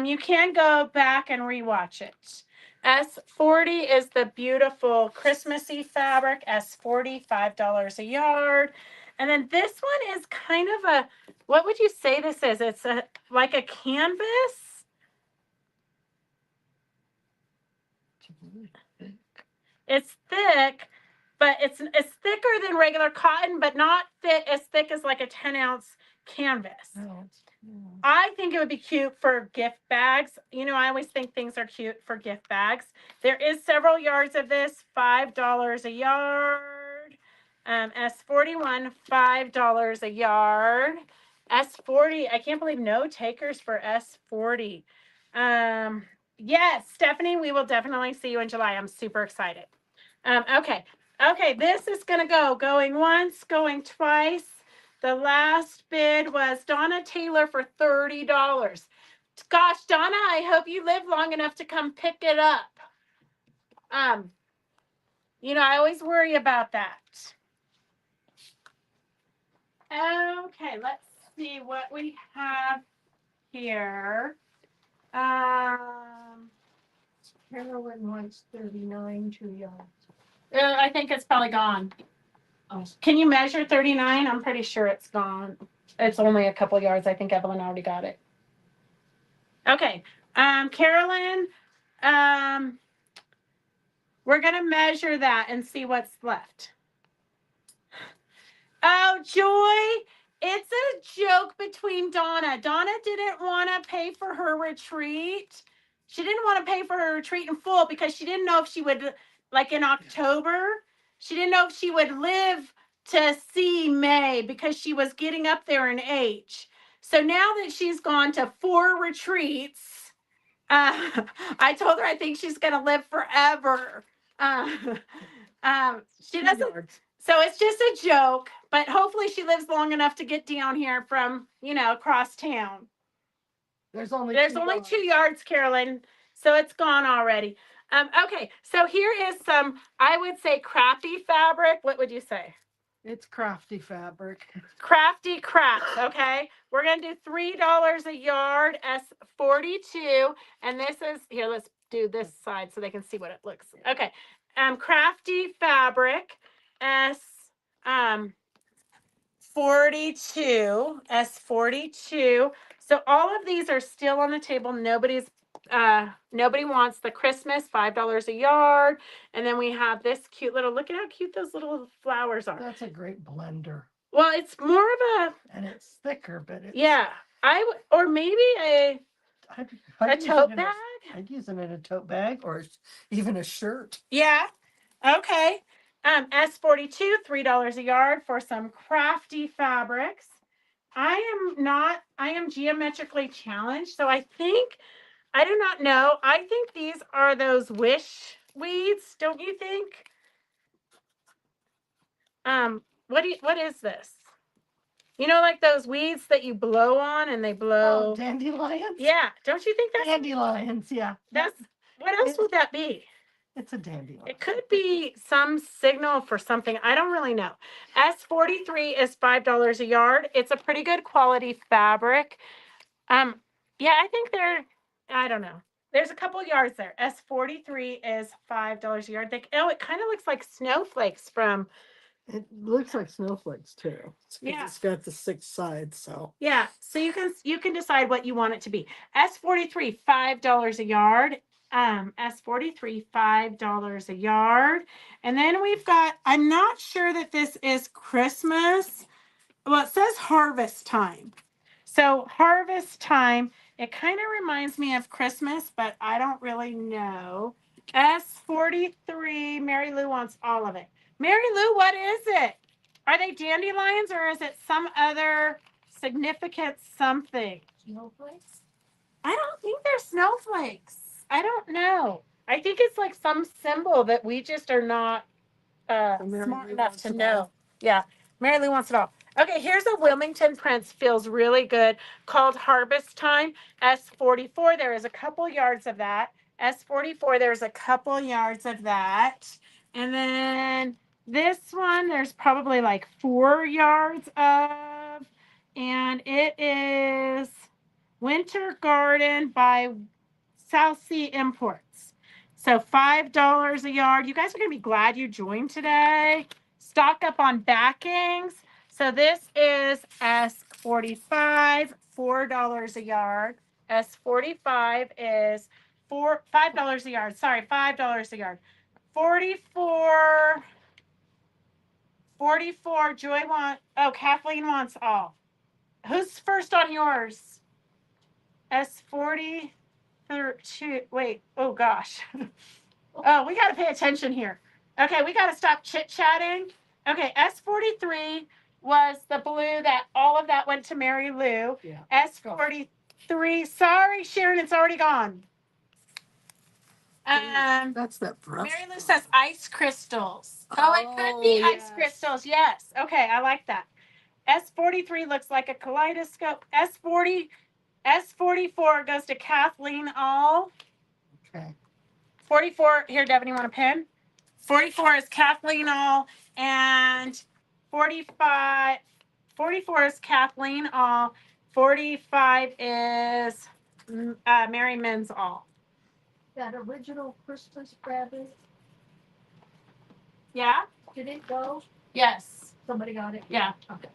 You can go back and rewatch it. S40 is the beautiful Christmassy fabric. S40, $5 a yard. And then this one is kind of a, what would you say this is? It's like a canvas. It's thick, but it's thicker than regular cotton, but not as thick as like a 10-ounce canvas. Oh, I think it would be cute for gift bags. You know, I always think things are cute for gift bags. There is several yards of this, $5 a yard. S41, $5 a yard. S40, I can't believe no takers for S40. Yes, Stephanie, we will definitely see you in July. I'm super excited. Okay. Okay, this is going once, going twice. The last bid was Donna Taylor for $30. Gosh, Donna, I hope you live long enough to come pick it up. You know, I always worry about that. Okay, let's see what we have here. Carolyn wants 39 2 yards. I think it's probably gone. Oh. Can you measure 39? I'm pretty sure it's gone. It's only a couple yards. I think Evelyn already got it. Okay. Carolyn, we're going to measure that and see what's left. Oh, Joy, it's a joke between Donna. Donna didn't want to pay for her retreat. She didn't want to pay for her retreat in full because she didn't know if she would, like in October, she didn't know if she would live to see May because she was getting up there in age. So now that she's gone to 4 retreats, I told her I think she's going to live forever. She doesn't. So it's just a joke, but hopefully she lives long enough to get down here from, across town. There's only 2 yards, Carolyn. So it's gone already. Okay, so here is some, I would say, crafty fabric. What would you say? It's crafty fabric. Crafty crafts, okay? We're going to do $3 a yard, S42. And this is, here, let's do this side so they can see what it looks like. Okay, crafty fabric, S42, S42. So all of these are still on the table. Nobody wants the Christmas, $5 a yard. And then we have this cute little, look at how cute those little flowers are. That's a great blender. Well, it's more of a, and it's thicker, but it's yeah. Or maybe a tote bag. I'd use it in a tote bag or even a shirt. Yeah. Okay. S42, $3 a yard for some crafty fabrics. I am geometrically challenged, so I do not know. I think these are those wish weeds, don't you think? What is this? You know, like those weeds that you blow on and they blow. Oh, dandelions? Yeah. Don't you think that's Dandelions, yeah. What else would that be? It's a dandelion. It could be some signal for something. I don't really know. S43 is $5 a yard. It's a pretty good quality fabric. Yeah, I think I don't know. There's a couple yards there. S43 is $5 a yard. It kind of looks like snowflakes from. It looks like snowflakes too. Yeah. It's got the 6 sides, so. Yeah, so you can decide what you want it to be. S43, $5 a yard. S43, $5 a yard. And then we've got, I'm not sure that this is Christmas. Well, it says harvest time. So harvest time, it kind of reminds me of Christmas, but I don't really know. S43, Mary Lou wants all of it. Mary Lou, what is it? Are they dandelions or is it some other significant something? Snowflakes? I don't think they're snowflakes. I don't know. I think it's like some symbol that we just are not smart enough to know. Yeah, Mary Lou wants it all. Okay, here's a Wilmington Prince, feels really good, called Harvest Time, S44. There is a couple yards of that. S44, there's a couple yards of that. And then this one, there's probably like 4 yards of, and it is Winter Garden by South Sea Imports. So $5 a yard. You guys are going to be glad you joined today. Stock up on backings. So this is S45, $4 a yard. S45 is $5 a yard. Sorry, $5 a yard. 44. 44, Kathleen wants all. Who's first on yours? S40, 2, wait, oh gosh. Oh, we got to pay attention here. Okay, we got to stop chit-chatting. Okay, S43 was the blue that all of that went to Mary Lou. Yeah. S43, sorry, Sharon, it's already gone. That's that brush. Mary Lou says ice crystals. Oh, it could be ice crystals. Yes. Okay, I like that. S43 looks like a kaleidoscope. S44 goes to Kathleen All. Okay. 44, here, Devin, you want a pen? 44 is Kathleen All, and 44 is Kathleen All. 45 is Mary Men's All. That original Christmas rabbit, Yeah? did it go? Yes. Somebody got it? Yeah. Okay.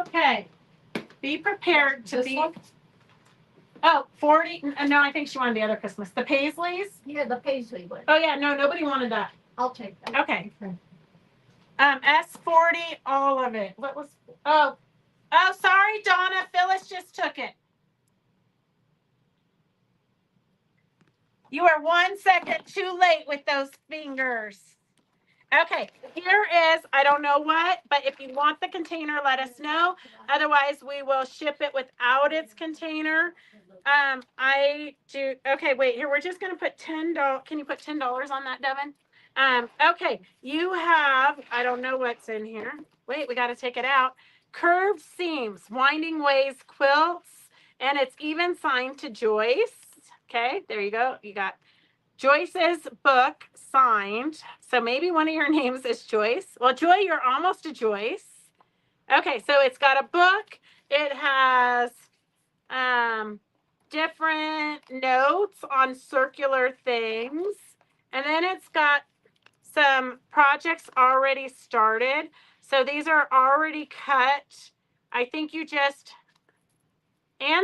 Okay. Be prepared to This be. one? Oh, 40. No, I think she wanted the other Christmas. The Paisleys? Yeah, the paisley one. Oh, yeah. No, nobody wanted that. I'll take that. Okay. S40, all of it. What was. Oh, sorry, Donna. Phyllis just took it. You are 1 second too late with those fingers. Okay, here is, I don't know what, but if you want the container, let us know. Otherwise, we will ship it without its container. Okay, wait, here, we're just going to put $10. Can you put $10 on that, Devin? Okay, you have, I don't know what's in here. Wait, we got to take it out. Curved seams, winding ways quilts, and it's even signed to Joyce. Okay, there you go. You got Joyce's book signed. So maybe one of your names is Joyce. Well, Joy, you're almost a Joyce. Okay, so it's got a book. It has different notes on circular things. And then it's got some projects already started. So these are already cut. I think and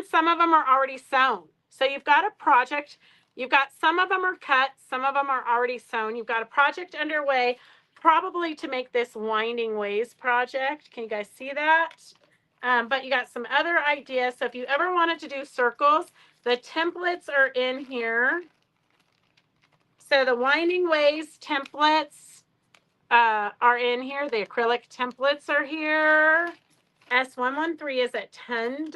some of them are already sewn. So you've got a project. You've got some of them are cut, some of them are already sewn. You've got a project underway, probably to make this Winding Ways project. Can you guys see that? But you got some other ideas. So if you ever wanted to do circles, the templates are in here. So the Winding Ways templates are in here. The acrylic templates are here. S113 is at $10.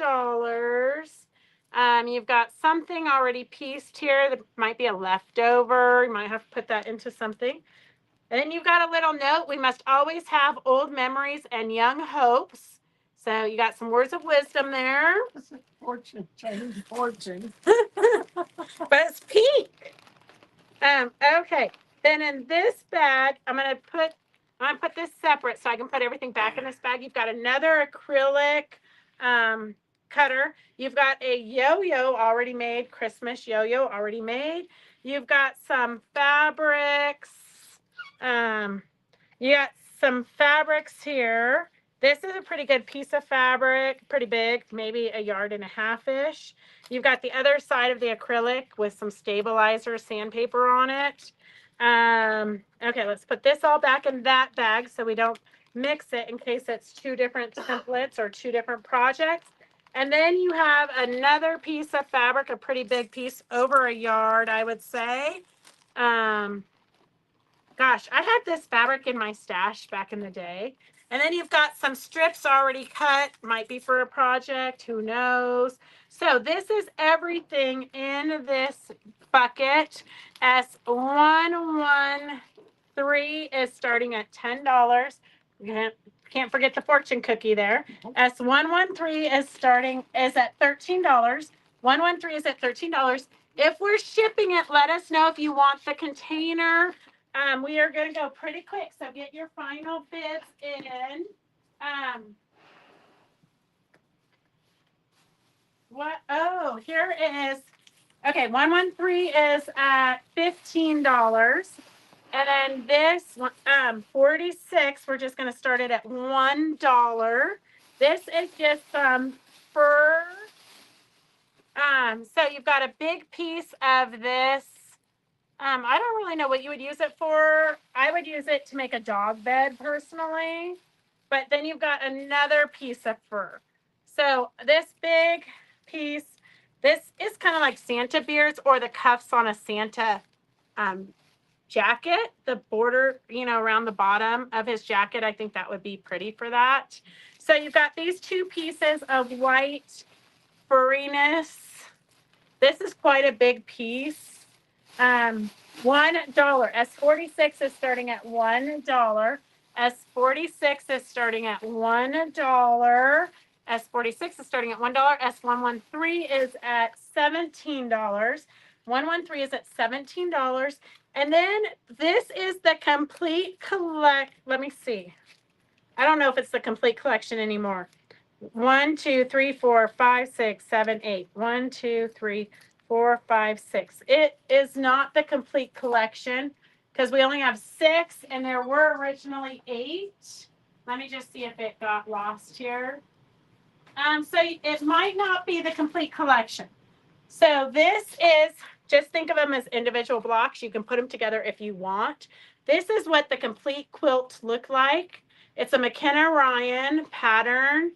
You've got something already pieced here that might be a leftover. You might have to put that into something. And then you've got a little note. We must always have old memories and young hopes. So you got some words of wisdom there. Fortune, Chinese fortune. But it's pink. Okay. Then in this bag, I'm gonna put this separate so I can put everything back in this bag. You've got another acrylic cutter. You've got a yo-yo already made, Christmas yo-yo already made. You've got some fabrics. You got some fabrics here. This is a pretty good piece of fabric, pretty big, maybe 1.5 yards-ish. You've got the other side of the acrylic with some stabilizer sandpaper on it. Okay, let's put this all back in that bag so we don't mix it in case it's 2 different templates or 2 different projects. And then you have another piece of fabric, a pretty big piece, over 1 yard, I would say. Gosh, I had this fabric in my stash back in the day. And then you've got some strips already cut, might be for a project, who knows. So this is everything in this bucket. S113 is starting at $10. Can't forget the fortune cookie there. S113 is at $13. 113 is at $13. If we're shipping it, let us know if you want the container. We are going to go pretty quick, so get your final bids in. Here is, okay, 113 is at $15. And then this 46, we're just going to start it at $1. This is just some fur. So you've got a big piece of this I don't really know what you would use it for. I would use it to make a dog bed personally, but then you've got another piece of fur. So this big piece, this is kind of like Santa beards or the cuffs on a Santa um, jacket, the border, around the bottom of his jacket. I think that would be pretty for that. So you've got these two pieces of white furriness. This is quite a big piece. $1. S46 is starting at $1. S46 is starting at $1. S46 is starting at $1. S113 is at $17. 113 is at $17. And then this is the complete collect. Let me see. I don't know if it's the complete collection anymore. 1, 2, 3, 4, 5, 6, 7, 8. 1, 2, 3, 4, 5, 6. It is not the complete collection because we only have 6 and there were originally 8. Let me just see if it got lost here. So it might not be the complete collection. So this is, just think of them as individual blocks. You can put them together if you want. This is what the complete quilt look like. It's a McKenna Ryan pattern.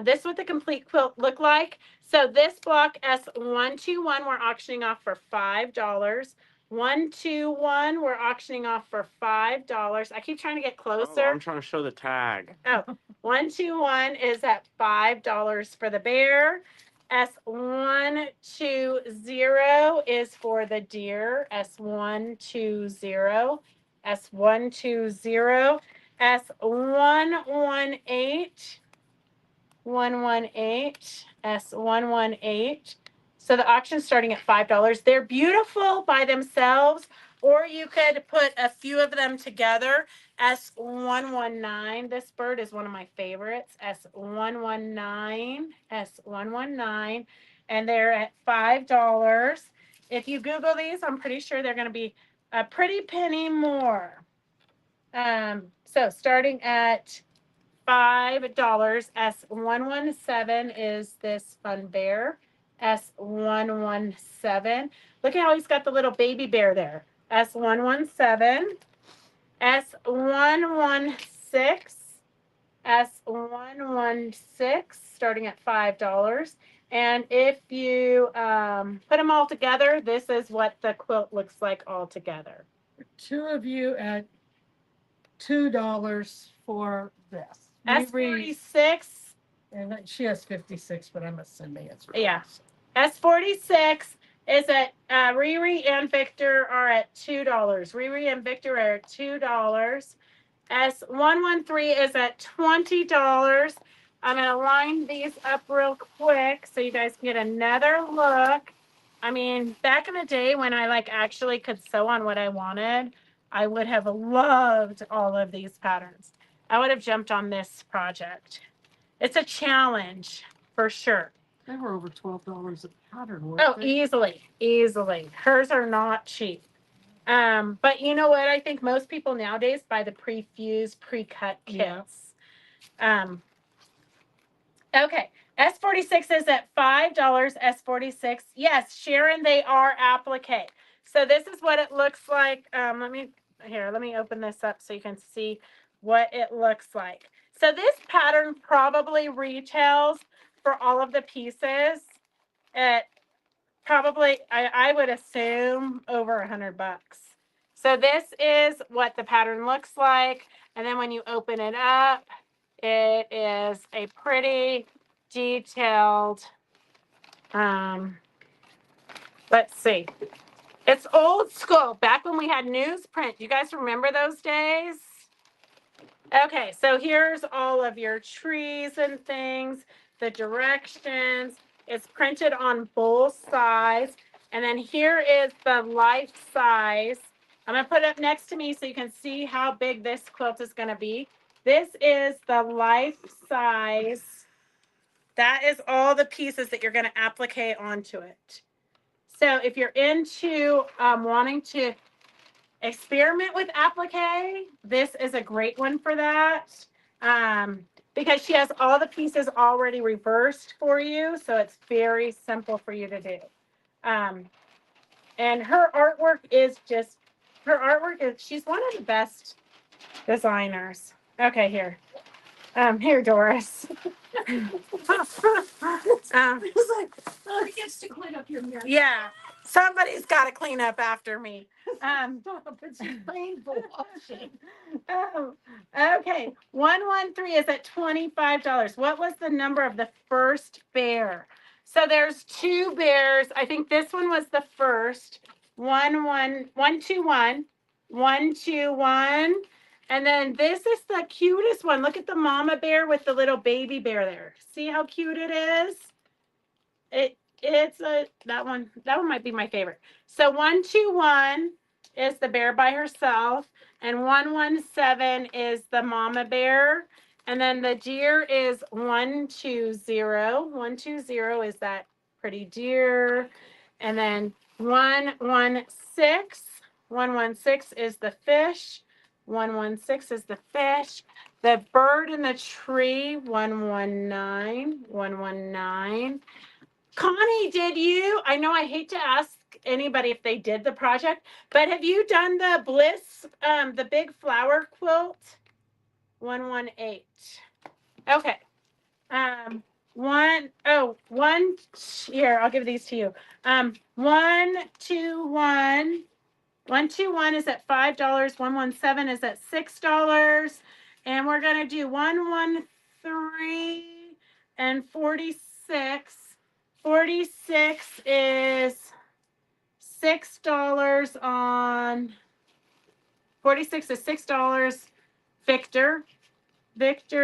This is what the complete quilt look like. So this block S121 we're auctioning off for $5. 121 we're auctioning off for $5. I keep trying to get closer. Oh, I'm trying to show the tag. Oh, 121 is at $5 for the bear. S120 is for the deer. S120. S120. S118. 118. S118. So the auction's starting at $5. They're beautiful by themselves, or you could put a few of them together. S119. This bird is one of my favorites. S119. S119. And they're at $5. If you Google these, I'm pretty sure they're going to be a pretty penny more. So starting at $5. S117 is this fun bear. S117. Look at how he's got the little baby bear there. S117. S116. S116 starting at $5. And if you put them all together, this is what the quilt looks like all together. Two of you at $2 for this. S46. And she has 56, but I'm assuming it's right. Yeah. S46 is at Riri and Victor are at $2. Riri and Victor are at $2. S113 is at $20. I'm going to line these up real quick so you guys can get another look. I mean, back in the day when I actually could sew on what I wanted, I would have loved all of these patterns. I would have jumped on this project. It's a challenge for sure. They were over $12 a pattern. Oh, easily. Hers are not cheap. But you know what? I think most people nowadays buy the pre-fused, pre-cut kits. Yeah. Okay. S46 is at $5. S46. Yes, Sharon, they are applique. So this is what it looks like. Let me open this up so you can see what it looks like. So this pattern probably retails for all of the pieces at probably, I would assume, over $100. So this is what the pattern looks like. And then when you open it up, it is a pretty detailed, let's see. It's old school, back when we had newsprint. You guys remember those days? Okay, so here's all of your trees and things, the directions. It's printed on both sides. And then here is the life size. I'm going to put it up next to me so you can see how big this quilt is going to be. This is the life size. That is all the pieces that you're going to applique onto it. So if you're into wanting to experiment with applique, this is a great one for that, because she has all the pieces already reversed for you, so it's very simple for you to do. And her artwork is just, she's one of the best designers. Okay, here. Here, Doris. It's like, oh, he gets to clean up your mess. Yeah, somebody's got to clean up after me. It's painful washing. Okay, 113 is at $25. What was the number of the first bear? So there's two bears. I think this one was the first. 121, 121. And then this is the cutest one. Look at the mama bear with the little baby bear there. See how cute it is? It's a that one might be my favorite. So 121 is the bear by herself, and 117 is the mama bear, and then the deer is 120. 120 is that pretty deer, and then 116. 116 is the fish. 116 is the fish. The bird in the tree. 119. 119. Connie, did you? I know I hate to ask anybody if they did the project, but have you done the Bliss, the big flower quilt? 118. Okay. One, here, I'll give these to you. 121. 121 is at $5. 117 is at $6. And we're going to do 113 and 46. 46 is $6 on 46 is $6. Victor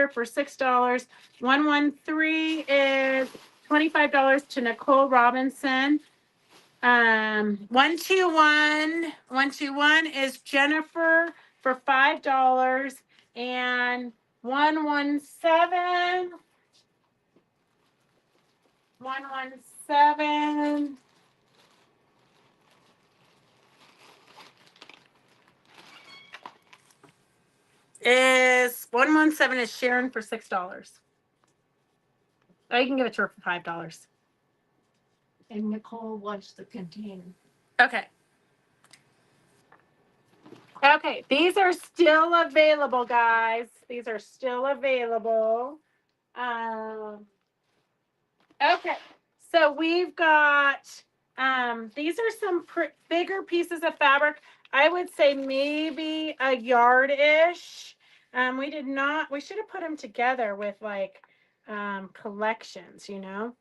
for $6. 113 is $25 to Nicole Robinson. 121 is Jennifer for $5. And 117 is Sharon for $6. Oh, you can give it to her for $5. And Nicole wants the container. Okay. Okay, these are still available, guys. These are still available. Okay, so we've got, these are some bigger pieces of fabric. I would say maybe a yard-ish. We should have put them together with like collections, you know?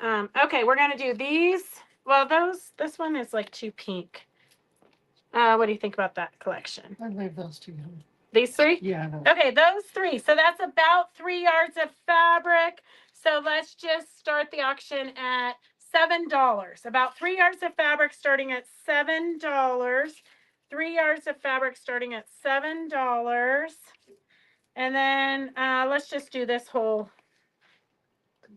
Okay, we're gonna do these. Well, this one is like too pink. What do you think about that collection? I leave those two. These three? Yeah. Okay, those three. So that's about 3 yards of fabric. So let's just start the auction at $7. About 3 yards of fabric starting at $7. 3 yards of fabric starting at $7. And then let's just do this whole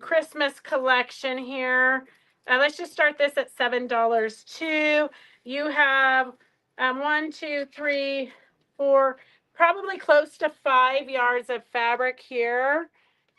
Christmas collection here. Let's just start this at $7 too. You have 1, 2, 3, 4, probably close to 5 yards of fabric here.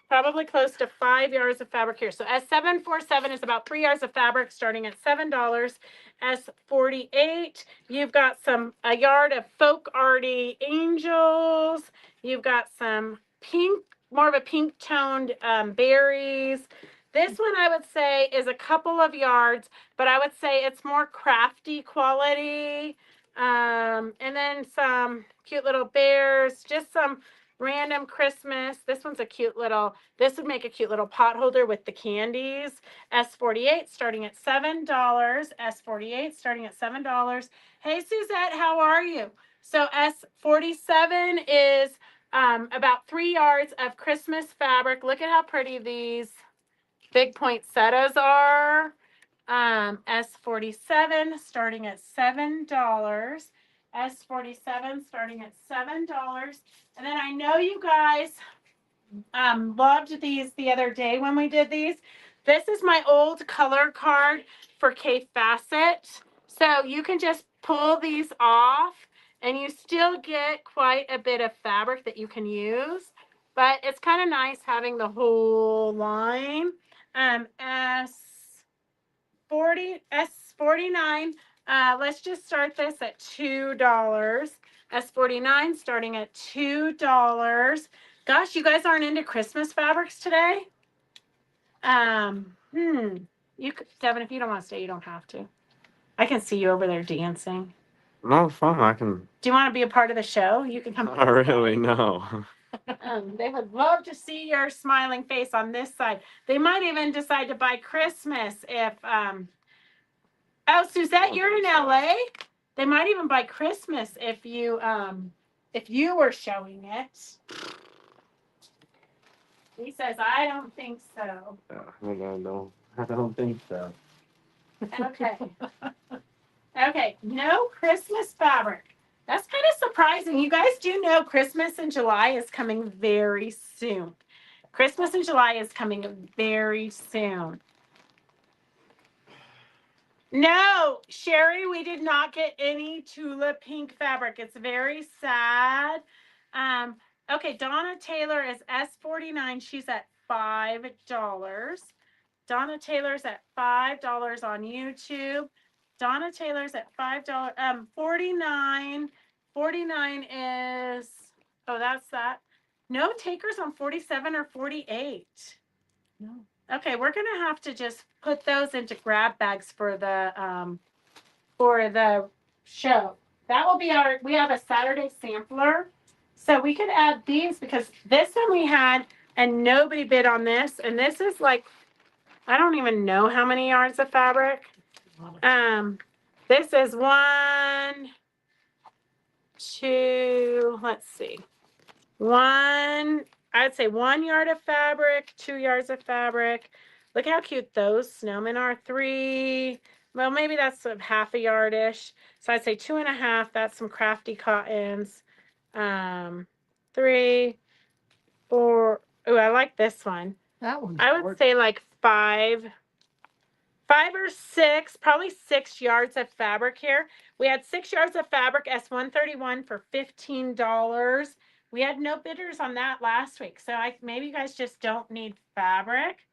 Probably close to 5 yards of fabric here. So S747 is about 3 yards of fabric starting at $7. S48, you've got a yard of folk arty angels. You've got some pink, more of a pink toned berries. This one I would say is a couple of yards, but I would say it's more crafty quality. And then some cute little bears, just some random Christmas. This one's this would make a cute little pot holder with the candies. S48 starting at $7. S48 starting at $7. Hey, Suzette, how are you? So S47 is about 3 yards of Christmas fabric. Look at how pretty these big poinsettias are. S47 starting at $7. S47 starting at $7. And then I know you guys loved these the other day when we did these. This is my old color card for K Facet. So you can just pull these off and you still get quite a bit of fabric that you can use. But it's kind of nice having the whole line. S49 Let's just start this at $2. S49 starting at $2. Gosh, you guys aren't into Christmas fabrics today? You could, Devin, if you don't want to stay, you don't have to. I can see you over there dancing. No, it's fun. I can. Do you want to be a part of the show? You can come. Not really, no. They would love to see your smiling face on this side. They might even decide to buy Christmas if oh, Suzette, you're in LA. They might even buy Christmas if you were showing it. He says, I don't think so. I don't think so. Okay. Okay, no Christmas fabric. That's kind of surprising. You guys do know Christmas in July is coming very soon. Christmas in July is coming very soon. No, Sherry, we did not get any tulip pink fabric. It's very sad. Okay, Donna Taylor is S49. She's at $5. Donna Taylor's at $5 on YouTube. Donna Taylor's at $5. 49. 49 is, oh, that's that. No takers on 47 or 48. No. Okay, we're gonna have to just put those into grab bags for the show. That will be we have a Saturday sampler. So we could add these because this one we had and nobody bid on this. And this is like, I don't even know how many yards of fabric. This is 1, 2, let's see. I'd say 1 yard of fabric, 2 yards of fabric. Look how cute those snowmen are. 3, well, maybe that's a half a yardish. So I'd say 2.5. That's some crafty cottons. 3, 4. Oh, I like this one. That one's I would say like 5 or 6, probably 6 yards of fabric here. We had 6 yards of fabric, S131 for $15. We had no bidders on that last week. So maybe you guys just don't need fabric.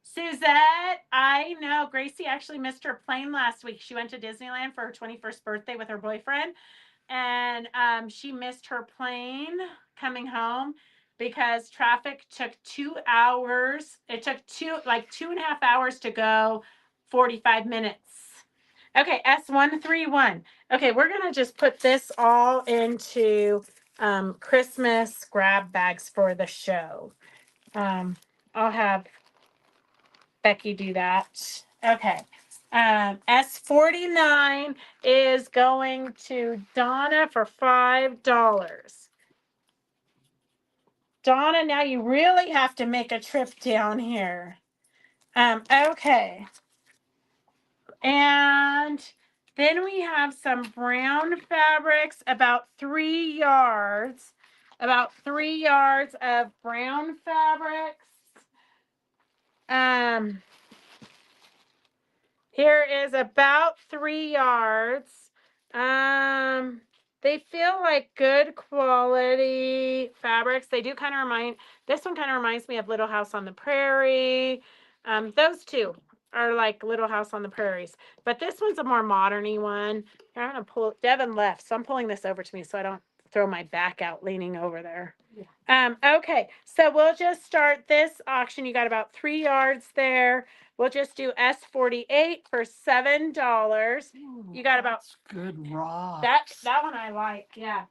Suzette, I know Gracie actually missed her plane last week. She went to Disneyland for her 21st birthday with her boyfriend. And she missed her plane coming home because traffic took 2 hours. It took 2.5 hours to go 45 minutes. Okay, S131. Okay, we're going to just put this all into Christmas grab bags for the show. I'll have Becky do that. Okay. S49 is going to Donna for $5. Donna, now you really have to make a trip down here. Okay. And then we have some brown fabrics, about 3 yards. About 3 yards of brown fabrics. Here is about 3 yards. They feel like good quality fabrics. They do kind of this one kind of reminds me of Little House on the Prairie. Those two are like Little House on the Prairies. But this one's a more modern-y one. Here, I'm gonna Devin left, so I'm pulling this over to me so I don't throw my back out leaning over there. Yeah. Okay, so we'll just start this auction. You got about 3 yards there. We'll just do S48 for $7. You got about good raw. that one I like, yeah.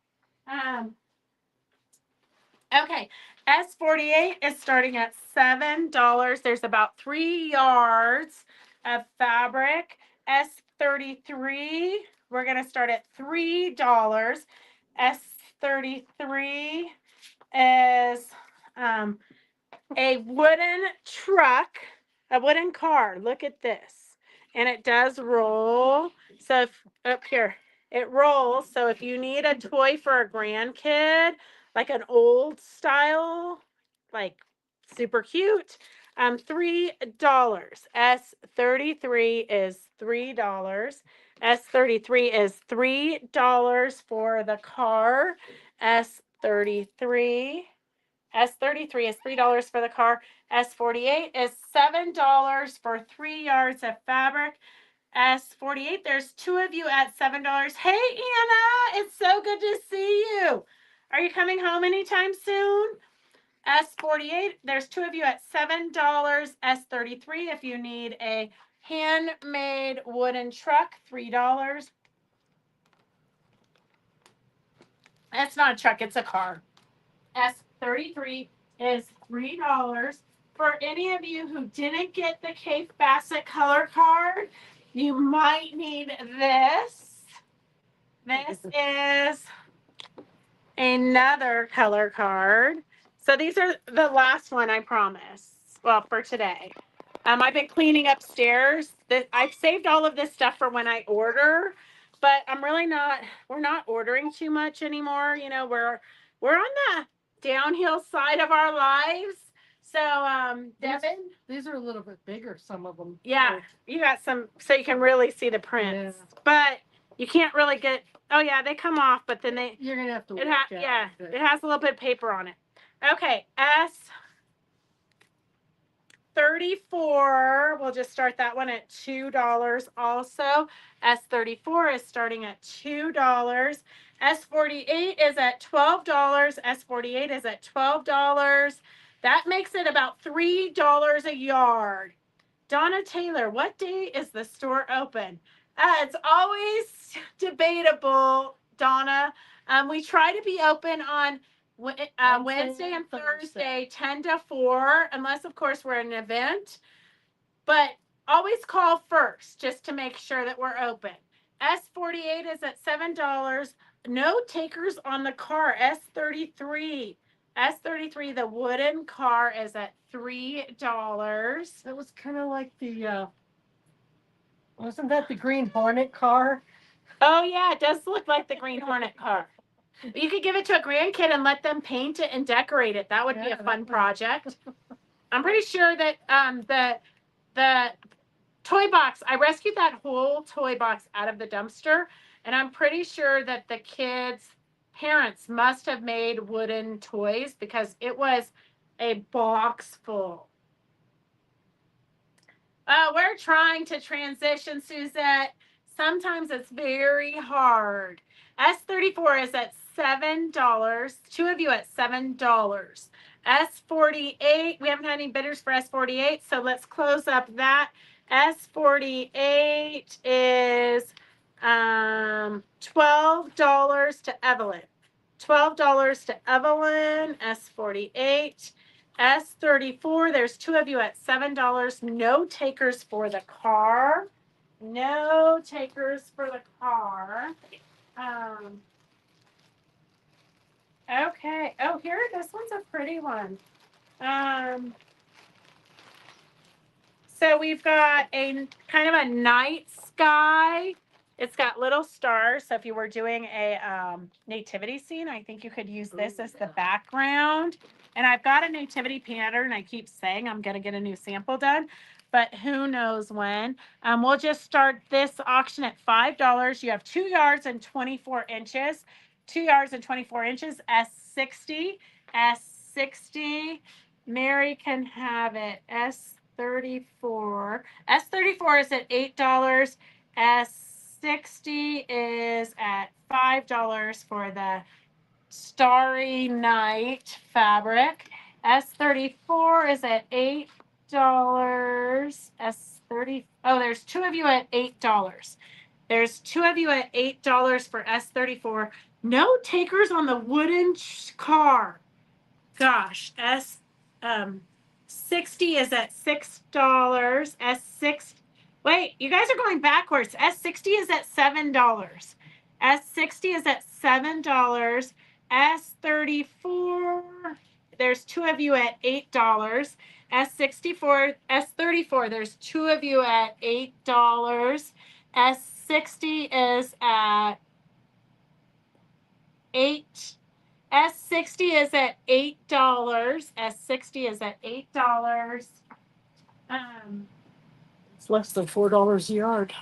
Okay, S48 is starting at $7. There's about 3 yards of fabric. S33, we're gonna start at $3. S33 is a wooden truck, a wooden car. Look at this. And it does roll. So up here, it rolls. So if you need a toy for a grandkid, like an old style, like super cute, $3. S33 is $3. S33 is $3 for the car. S33 is $3 for the car. S48 is $7 for 3 yards of fabric. S48, there's 2 of you at $7. Hey, Anna, it's so good to see you. Are you coming home anytime soon? S48, there's 2 of you at $7. S33, if you need a handmade wooden truck, $3. That's not a truck, it's a car. S33 is $3. For any of you who didn't get the Cape Bassett color card, you might need this. This is another color card. So these are the last one, I promise. Well, for today. I've been cleaning upstairs. I've saved all of this stuff for when I order, but we're not ordering too much anymore. You know, we're on the downhill side of our lives. So, Devin, These are a little bit bigger, some of them. yeah, you got some, so you can really see the prints, but you can't really get, oh yeah, they come off, but then You're gonna have to it has a little bit of paper on it. Okay, S34, we'll just start that one at $2 also. S34 is starting at $2. S48 is at $12. S48 is at $12. That makes it about $3 a yard. Donna Taylor, what day is the store open? It's always debatable, Donna. We try to be open on Wednesday and Thursday, 10 to 4, unless, of course, we're at an event. But always call first just to make sure that we're open. S48 is at $7. No takers on the car. S33. S33, the wooden car, is at $3. That was kind of like the, wasn't that the Green Hornet car? Oh, yeah, it does look like the Green Hornet car. You could give it to a grandkid and let them paint it and decorate it. That would be a fun project. I'm pretty sure that the toy box, I rescued that whole toy box out of the dumpster, and I'm pretty sure that the kids' parents must have made wooden toys because it was a box full. We're trying to transition, Suzette. Sometimes it's very hard. S34 is at $7. 2 of you at $7. S48, we haven't had any bidders for S48, so let's close up that. S48 is $12 to Evelyn. $12 to Evelyn. S48. S34, there's 2 of you at $7. No takers for the car. No takers for the car. Okay. Oh, here, this one's a pretty one. So we've got a kind of a night sky. It's got little stars. So if you were doing a nativity scene, I think you could use this as the background. And I've got a nativity pattern. I keep saying I'm going to get a new sample done, but who knows when. We'll just start this auction at $5. You have 2 yards and 24 inches. 2 yards and 24 inches, S60. S60. Mary can have it. S34. S34 is at $8. S60 is at $5 for the Starry Night fabric. S34 is at $8. S30. Oh, there's 2 of you at $8. There's 2 of you at $8 for S34. No takers on the wooden car. Gosh, S60 is at $6. S6. Wait, you guys are going backwards. S60 is at $7. S60 is at $7. S34. There's 2 of you at $8. S34, there's 2 of you at $8. S60 is at 8. S60 is at $8. S60 is at $8. It's less than $4 a yard.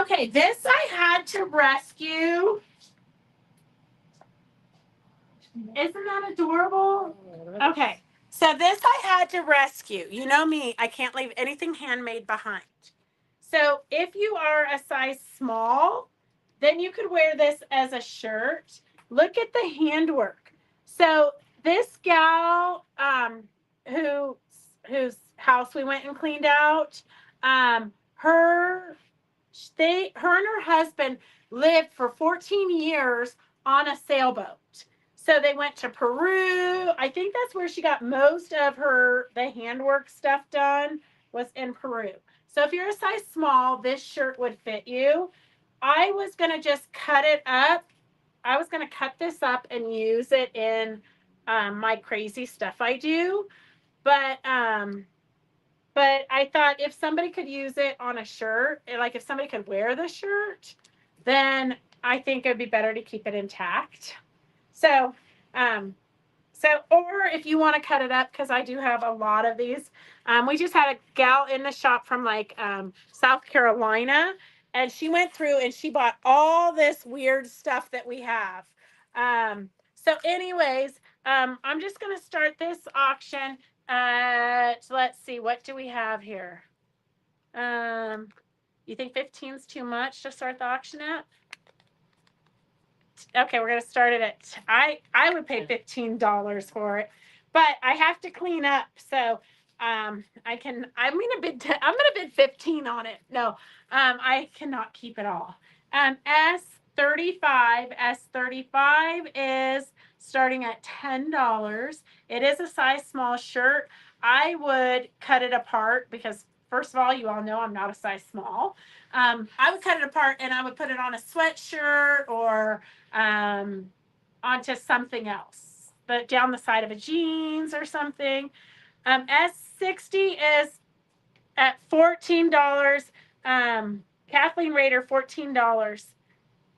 Okay, this I had to rescue. Isn't that adorable? Okay, So this I had to rescue. You know me, I can't leave anything handmade behind. So if you are a size small, then you could wear this as a shirt. Look at the handwork. So this gal, whose house we went and cleaned out, her and her husband lived for 14 years on a sailboat. So they went to Peru. I think that's where she got most of the handwork stuff done, was in Peru. So if you're a size small, this shirt would fit you. I was going to just cut it up. I was going to cut this up and use it in my crazy stuff I do. But I thought if somebody could use it on a shirt, like if somebody could wear the shirt, then I think it would be better to keep it intact. So, or if you want to cut it up, because I do have a lot of these. We just had a gal in the shop from South Carolina, and she went through and she bought all this weird stuff that we have. So anyways, I'm just going to start this auction. So let's see, what do we have here? You think 15's too much to start the auction at? Okay, we're gonna start it at I would pay $15 for it, but I have to clean up. So I'm gonna bid 15 on it. No, I cannot keep it all. S35 is starting at $10. It is a size small shirt. I would cut it apart because first of all, you all know I'm not a size small. I would cut it apart and I would put it on a sweatshirt or onto something else, but down the side of a jeans or something. S60 is at $14. Kathleen Rader, $14.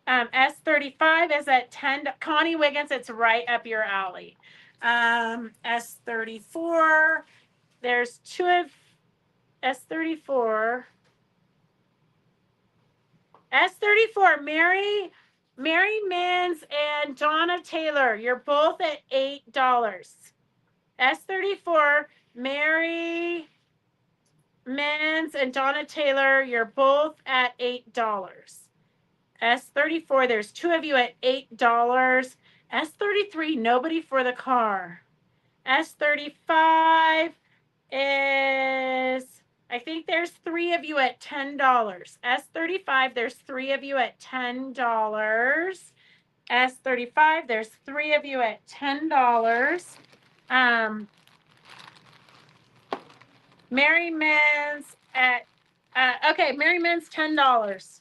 S35 is at $10. Connie Wiggins, it's right up your alley. S34, there's two of S34. S34, Mary Mins and Donna Taylor, you're both at $8. S34, Mary Mins and Donna Taylor, you're both at $8. S34, there's two of you at $8. S33, nobody for the car. S35 is, I think there's three of you at $10. S35, there's three of you at $10. S35, there's three of you at $10. Mary Mins at, okay, Mary Mins, $10.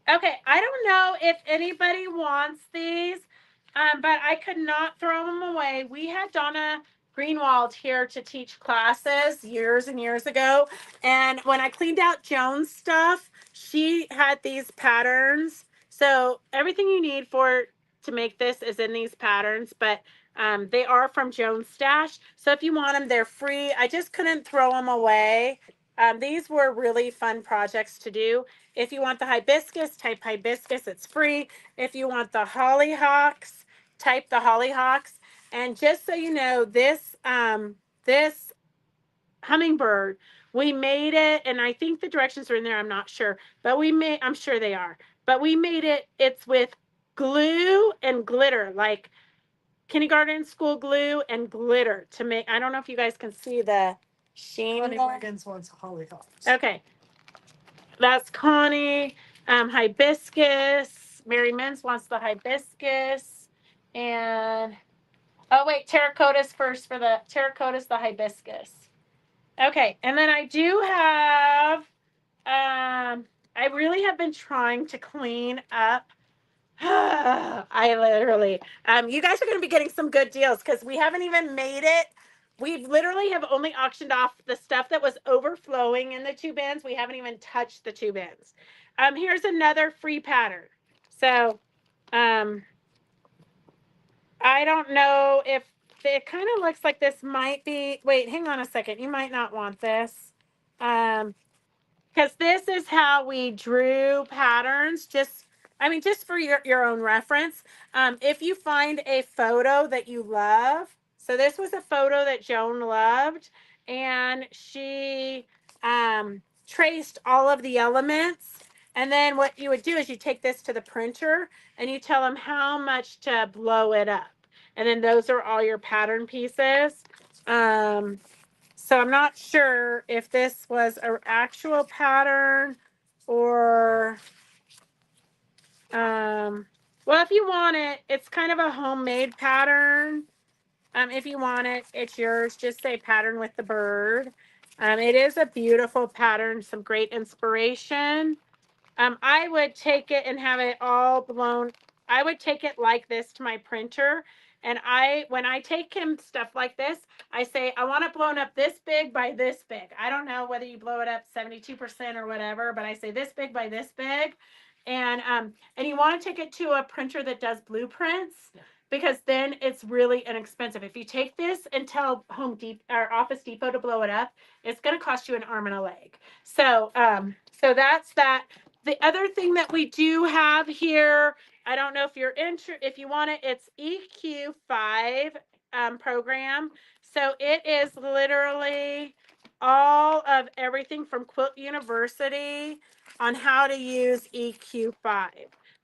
Okay, I don't know if anybody wants these, but I could not throw them away. We had Donna Greenwald here to teach classes years and years ago. And when I cleaned out Joan's stuff, she had these patterns. So everything you need to make this is in these patterns, but they are from Joan's stash. So if you want them, they're free. I just couldn't throw them away. These were really fun projects to do. If you want the hibiscus, type hibiscus, it's free. If you want the hollyhocks, type the hollyhocks. And just so you know, this hummingbird, we made it, and I think the directions are in there, I'm not sure, but I'm sure they are. But we made it, it's with glue and glitter, like kindergarten school glue and glitter to make, I don't know if you guys can see the sheen. Connie Wiggins wants hollyhocks. Okay. That's Connie. Hibiscus. Mary Mins wants the hibiscus. And, oh wait, terracotta's first for the, terracotta's the hibiscus. Okay, and then I do have, I really have been trying to clean up. I literally, you guys are going to be getting some good deals because we haven't even made it. We literally have only auctioned off the stuff that was overflowing in the two bins. We haven't even touched the two bins. Here's another free pattern. So, I don't know if it kind of looks like this might be, wait, hang on a second. You might not want this. Because this is how we drew patterns. Just I mean, just for your own reference, if you find a photo that you love, so this was a photo that Joan loved, and she traced all of the elements. And then what you would do is you take this to the printer and you tell them how much to blow it up. And then those are all your pattern pieces. So I'm not sure if this was an actual pattern or well, if you want it, it's kind of a homemade pattern. If you want it, it's yours. Just say pattern with the bird. It is a beautiful pattern, some great inspiration. I would take it and have it all blown. I would take it like this to my printer. And when I take him stuff like this, I say, I want it blown up this big by this big. I don't know whether you blow it up 72% or whatever, but I say this big by this big. And you want to take it to a printer that does blueprints, because then it's really inexpensive. If you take this and tell Home Depot or Office Depot to blow it up, it's going to cost you an arm and a leg. So that's that. The other thing that we do have here, I don't know if you're if you want it, it's EQ5 program. So it is literally all of everything from Quilt University on how to use EQ5.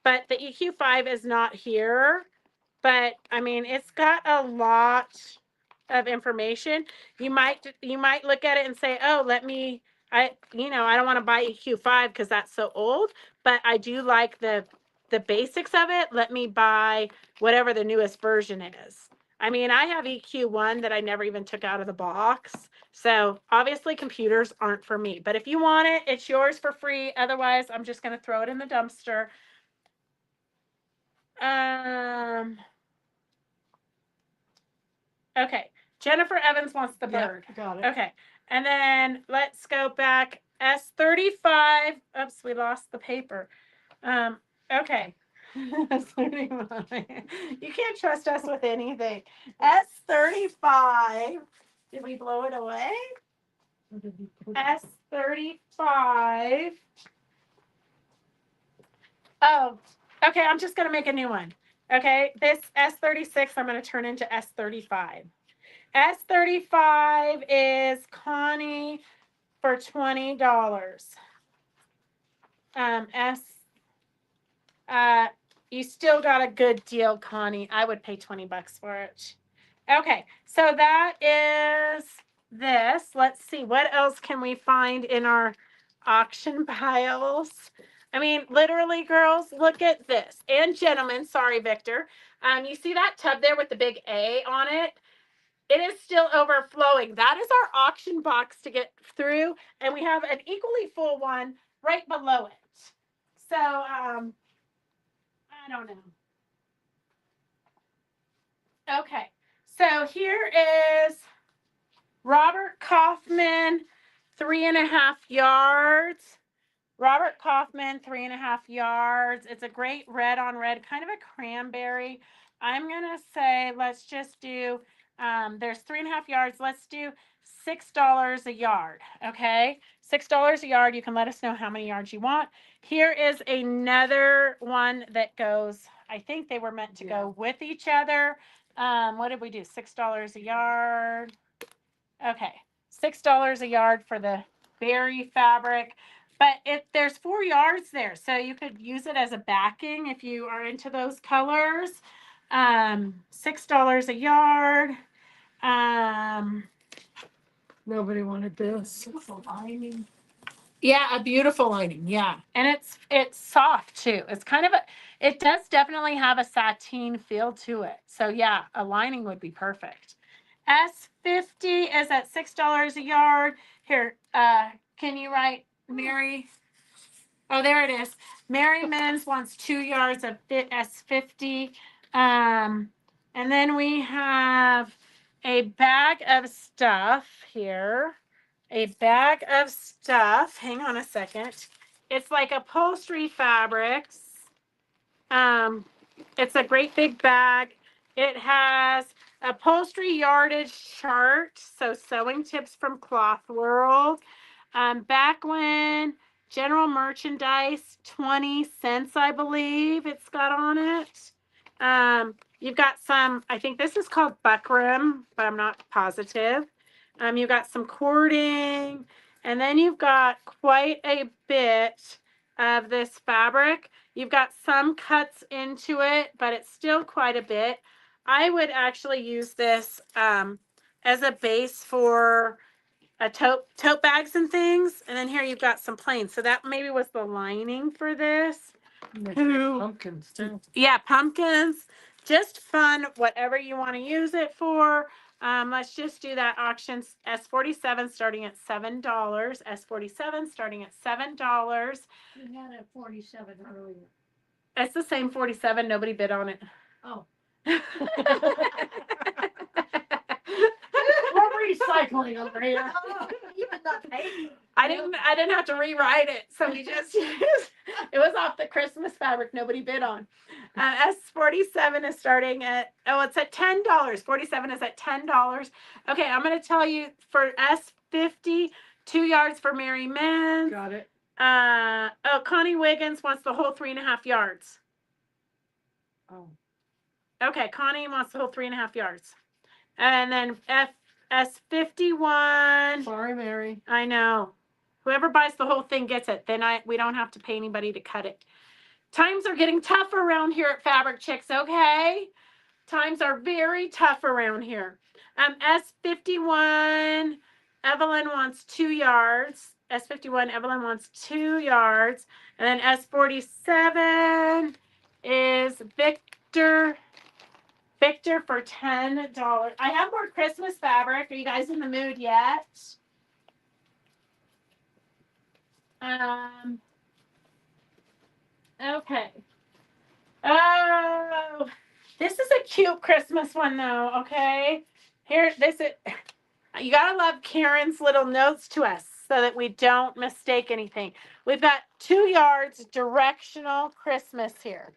But the EQ5 is not here. But I mean, it's got a lot of information. You might look at it and say, oh, I don't want to buy EQ5 because that's so old, but I do like the basics of it. Let me buy whatever the newest version is. I mean, I have EQ1 that I never even took out of the box. So obviously computers aren't for me, but if you want it, it's yours for free. Otherwise, I'm just going to throw it in the dumpster. Okay. Jennifer Evans wants the bird. Got it. Okay. And then let's go back. S35. Oops, we lost the paper. Okay. S35. You can't trust us with anything. S35. Did we blow it away? S35. Oh, okay. I'm just going to make a new one. Okay. This S36, I'm going to turn into S35. S35 is Connie for $20. You still got a good deal, Connie. I would pay $20 for it. Okay, so that is this. Let's see, what else can we find in our auction piles? I mean, literally, girls, look at this. And gentlemen, sorry, Victor. You see that tub there with the big A on it? It is still overflowing. That is our auction box to get through, and we have an equally full one right below it. So, I don't know. Okay, so here is Robert Kaufman, 3.5 yards. Robert Kaufman, 3.5 yards. It's a great red on red, kind of a cranberry. I'm going to say, let's just do, there's 3.5 yards. Let's do $6 a yard. Okay. $6 a yard. You can let us know how many yards you want. Here is another one that goes, I think they were meant to go with each other. What did we do? $6 a yard. Okay. $6 a yard for the berry fabric. But there's 4 yards there, so you could use it as a backing if you are into those colors. $6 a yard. Nobody wanted this. Lining. Yeah, a beautiful lining. Yeah, and it's soft too. It's kind of it does definitely have a sateen feel to it. So yeah, a lining would be perfect. S50 is at $6 a yard. Here, can you write Mary? Oh, there it is. Mary Men's wants 2 yards of S50. And then we have a bag of stuff here. A bag of stuff. Hang on a second. It's like upholstery fabrics. It's a great big bag. It has upholstery yardage chart. So sewing tips from Cloth World. Back when General merchandise, 20 cents, I believe it's got on it. You've got some, I think this is called buckram, but I'm not positive. You've got some cording, and then you've got quite a bit of this fabric. You've got some cuts into it, but it's still quite a bit. I would actually use this as a base for a tote bags and things. And then here you've got some plain. So that maybe was the lining for this. Pumpkins too. Yeah, pumpkins. Just fun, whatever you want to use it for. Let's just do that auction. S47 starting at $7. S47 starting at $7. We had a 47 earlier. It's the same 47. Nobody bid on it. Oh. We're recycling over here. Even not paid. I didn't have to rewrite it, so we just used it was off the Christmas fabric nobody bid on. S47 is starting at it's at $10. 47 is at $10. Okay, I'm gonna tell you for S50, 2 yards for Mary Men. Got it. Connie Wiggins wants the whole 3.5 yards. Oh. Okay, Connie wants the whole 3.5 yards. And then S51. Sorry, Mary. I know. Whoever buys the whole thing gets it. Then we don't have to pay anybody to cut it. Times are getting tough around here at Fabric Chicks, okay? Times are very tough around here. S51, Evelyn wants 2 yards. S51, Evelyn wants 2 yards. And then S47 is Victor for $10. I have more Christmas fabric. Are you guys in the mood yet? Okay. Oh, this is a cute Christmas one though. Okay. Here, you gotta love Karen's little notes to us so that we don't mistake anything. We've got 2 yards directional Christmas here.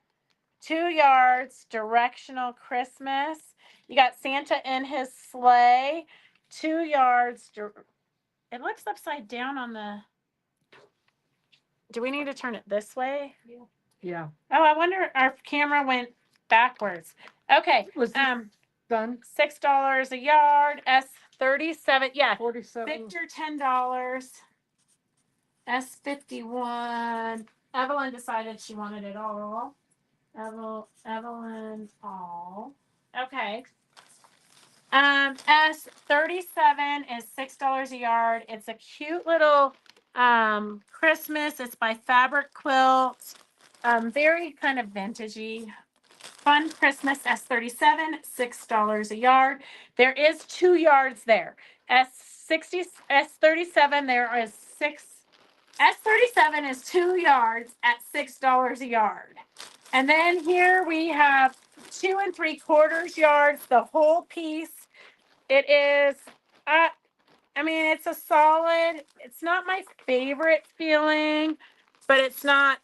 2 yards directional Christmas. You got Santa in his sleigh. 2 yards. It looks upside down on the. Do we need to turn it this way? Yeah. Oh, I wonder our camera went backwards. Okay. Was done. $6 a yard. S37. Yeah. 47. Victor $10. S51. Evelyn decided she wanted it all. Evelyn all. Okay. S37 is $6 a yard. It's a cute little Christmas. It's by Fabric Quilt. Very kind of vintagey. Fun Christmas. S37, $6 a yard. There is 2 yards there. S37, there is 6. S37 is 2 yards at $6 a yard. And then here we have 2 3/4 yards, the whole piece. It is, it's a solid, it's not my favorite feeling, but it's not,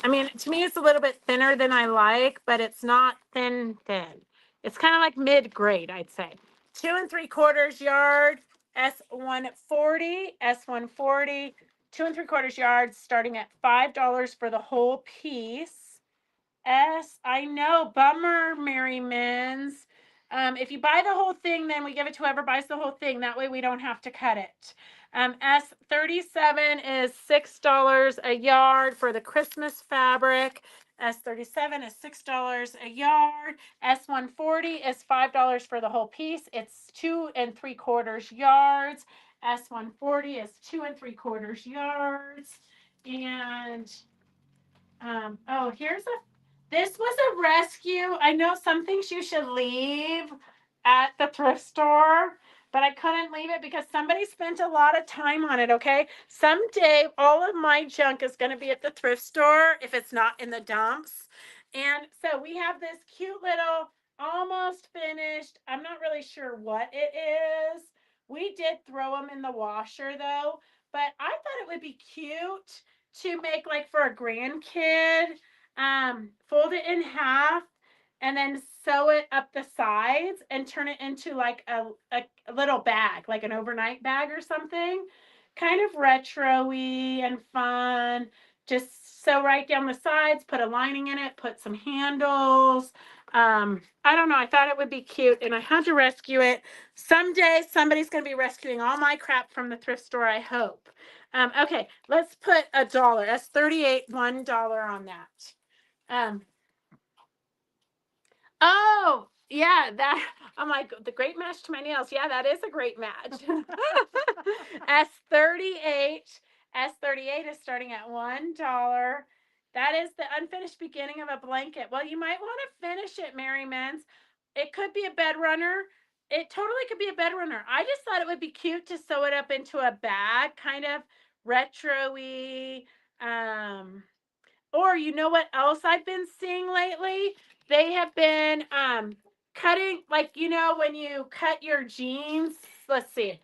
to me it's a little bit thinner than I like, but it's not thin. It's kind of like mid-grade, I'd say. 2 3/4 yard, S140, 2 3/4 yards starting at $5 for the whole piece. I know, bummer, Mary Mins. If you buy the whole thing, then we give it to whoever buys the whole thing. That way we don't have to cut it. S37 is $6 a yard for the Christmas fabric. S37 is $6 a yard. S140 is $5 for the whole piece. It's 2 3/4 yards. S140 is 2 3/4 yards. And this was a rescue. I know some things you should leave at the thrift store, but I couldn't leave it because somebody spent a lot of time on it, okay? Someday, all of my junk is going to be at the thrift store if it's not in the dumps. And so we have this cute little, almost finished, I'm not really sure what it is. We did throw them in the washer, though, but I thought it would be cute to make like for a grandkid. Fold it in half and then sew it up the sides and turn it into like a little bag, like an overnight bag or something. kind of retro-y and fun. Just sew right down the sides, put a lining in it, put some handles. I don't know. I thought it would be cute, and I had to rescue it. Someday, somebody's going to be rescuing all my crap from the thrift store, I hope. Okay, let's put $1. That's 38, $1 on that. Oh, yeah, that I'm like the great match to my nails. Yeah, that is a great match. S38. S38 is starting at $1. That is the unfinished beginning of a blanket. Well, you might want to finish it, Mary Men's. It could be a bed runner. It totally could be a bed runner. I just thought it would be cute to sew it up into a bag, kind of retro-y. Or you know what else I've been seeing lately? They have been cutting, like, you know, when you cut your jeans, let's see.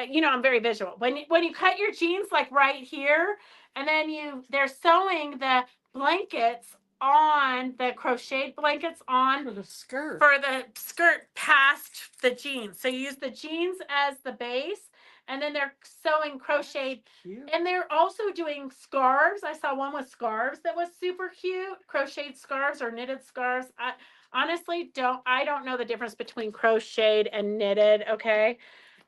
You know, I'm very visual. When you cut your jeans like right here, and then they're sewing the blankets on the crocheted blankets on For the skirt. for the skirt past the jeans. So you use the jeans as the base, and then they're sewing crocheted. Cute. And they're also doing scarves. I saw one with scarves that was super cute. Crocheted scarves or knitted scarves. I honestly don't know the difference between crocheted and knitted, okay?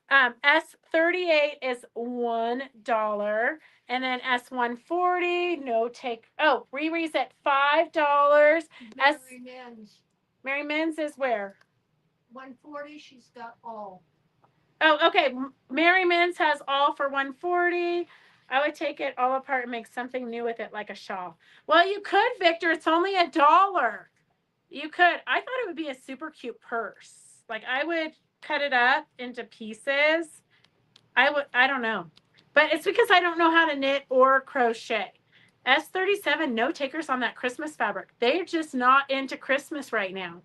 S38 is $1. And then S140, no take. Oh, Riri's at $5. Mary Men's Mary Men's is where? 140. She's got all. Oh, okay. Mary Men's has all for 140. I would take it all apart and make something new with it, like a shawl. Well, you could, Victor. It's only $1. You could. I thought it would be a super cute purse. Like, I would cut it up into pieces. I don't know. But it's because I don't know how to knit or crochet. S37, no takers on that Christmas fabric. They're just not into Christmas right now.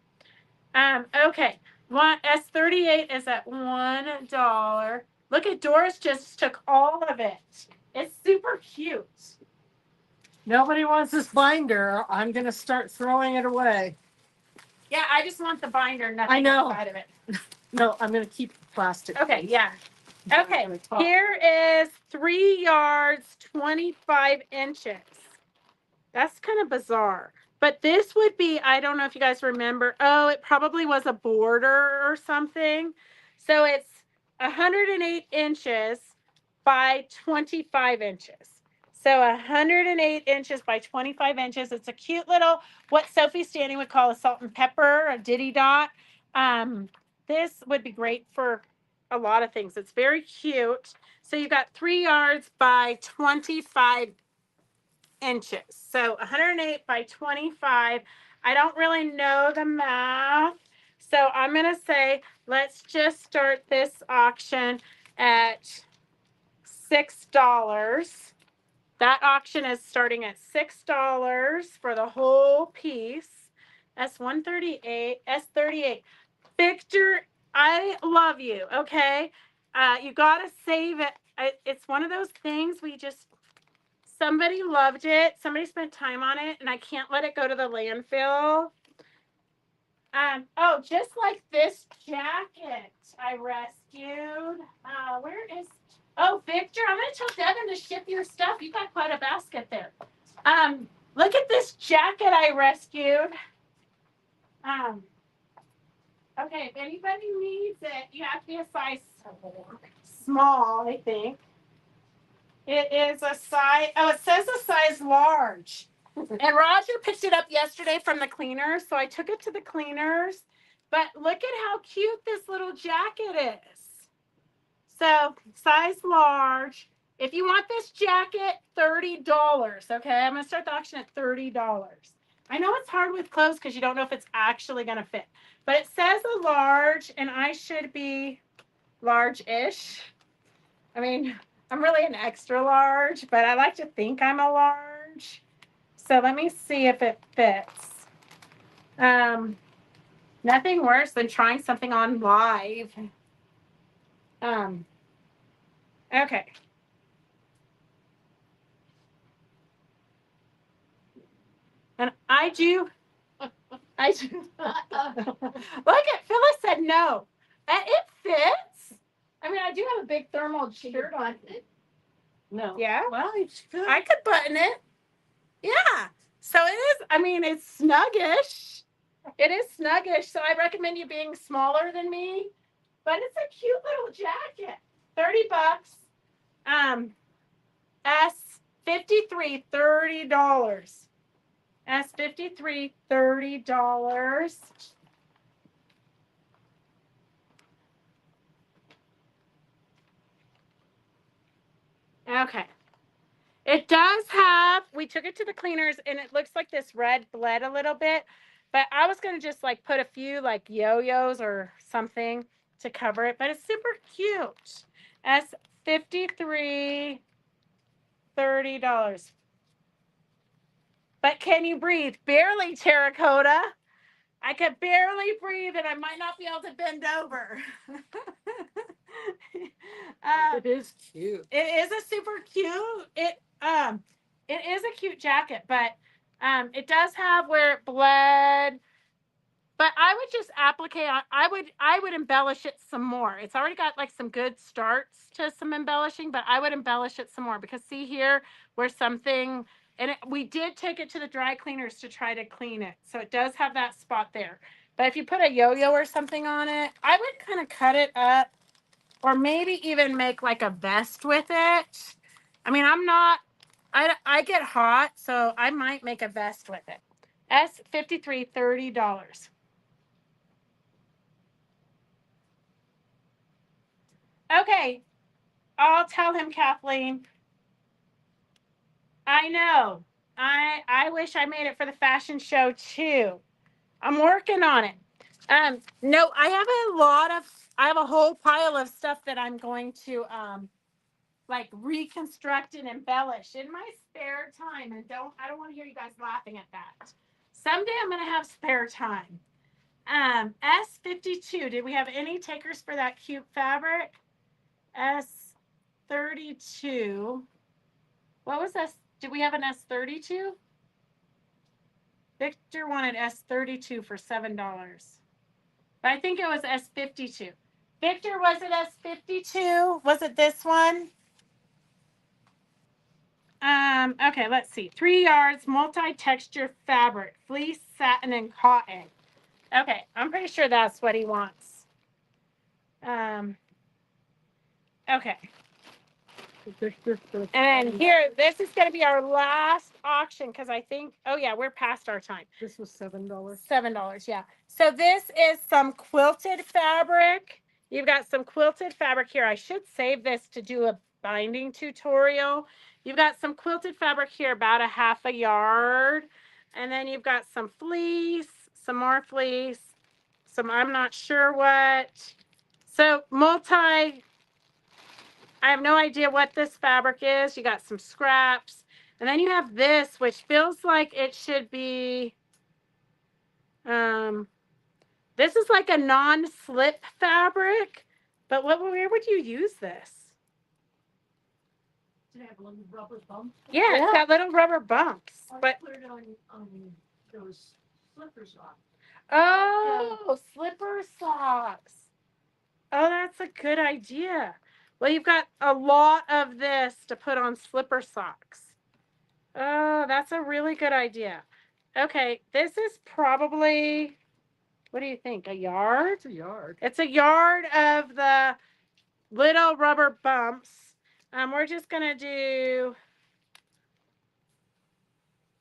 Okay. S38 is at $1. Look at Doris just took all of it. It's super cute. Nobody wants this binder. I'm gonna start throwing it away. Yeah, I just want the binder, nothing I know. inside of it. No, I'm gonna keep the plastic. Okay, yeah. I'm Okay, gonna talk. here is 3 yards, 25 inches. That's kind of bizarre. But this would be, I don't know if you guys remember. Oh, it probably was a border or something. So it's 108 inches by 25 inches. So 108 inches by 25 inches. It's a cute little, what Sophie Standing would call a salt and pepper, a diddy dot. This would be great for a lot of things. It's very cute. So you got 3 yards by 25 inches. So 108 by 25. I don't really know the math. So I'm going to say, let's just start this auction at $6. That auction is starting at $6 for the whole piece. S138, S38. Victor, I love you, okay? You got to save it. It's one of those things we just, somebody loved it. Somebody spent time on it, and I can't let it go to the landfill. Oh, just like this jacket I rescued. Where is, oh, Victor, I'm going to tell Devin to ship your stuff. You got quite a basket there. Look at this jacket I rescued. Okay, if anybody needs it, you have to be a size small, I think. It is a size, oh, it says a size large. And Roger picked it up yesterday from the cleaners, so I took it to the cleaners. But look at how cute this little jacket is. So, size large. If you want this jacket, $30, okay? I'm going to start the auction at $30. I know it's hard with clothes because you don't know if it's actually going to fit. But it says a large, and I should be large-ish. I mean, I'm really an extra large, but I like to think I'm a large. So let me see if it fits. Nothing worse than trying something on live. Okay. And I do. Look at Phyllis said no. And it fits. I mean, I do have a big thermal shirt on. No. Yeah? Well, it's good. I could button it. Yeah. So it is, I mean, it's snuggish. It is snuggish. So I recommend you being smaller than me. But it's a cute little jacket. $30. S53, $30. S53, $30. Okay. It does have, we took it to the cleaners and it looks like this red bled a little bit, but I was going to just like put a few like yo-yos or something to cover it, but it's super cute. S53, $30. But can you breathe? Barely, terracotta. I could barely breathe and I might not be able to bend over. It is cute. It is a super cute. It is a cute jacket, but it does have where it bled. But I would just applicate on. I would embellish it some more. It's already got like some good starts to some embellishing, but I would embellish it some more because see here where something and we did take it to the dry cleaners to try to clean it, so it does have that spot there. But if you put a yo-yo or something on it, I would kind of cut it up or maybe even make like a vest with it. I mean, I get hot, so I might make a vest with it. S53, $30. Okay, I'll tell him, Kathleen. I know. I wish I made it for the fashion show too. I'm working on it. No, I have a whole pile of stuff that I'm going to like reconstruct and embellish in my spare time. And I don't want to hear you guys laughing at that. Someday I'm gonna have spare time. S52. Did we have any takers for that cute fabric? S32. What was S? Did we have an S32? Victor wanted S32 for $7. But I think it was S52. Victor, was it S52? Was it this one? Okay, let's see. 3 yards, multi-texture fabric, fleece, satin, and cotton. Okay, I'm pretty sure that's what he wants. Okay. And here, this is going to be our last auction because I think, oh yeah, we're past our time. This was $7. $7, yeah. So this is some quilted fabric. You've got some quilted fabric here. I should save this to do a binding tutorial. You've got some quilted fabric here, about a half a yard. And then you've got some fleece, some more fleece, some I'm not sure what. So I have no idea what this fabric is. You got some scraps. And then you have this, which feels like it should be, this is like a non-slip fabric, but where would you use this? Did it have a little rubber bump? Yeah, it's got little rubber bumps. I But put it on those slippers on. oh, slipper socks. Oh, that's a good idea. Well, you've got a lot of this to put on slipper socks. Oh, that's a really good idea. Okay, this is probably, what do you think, a yard? It's a yard. It's a yard of the little rubber bumps. We're just going to do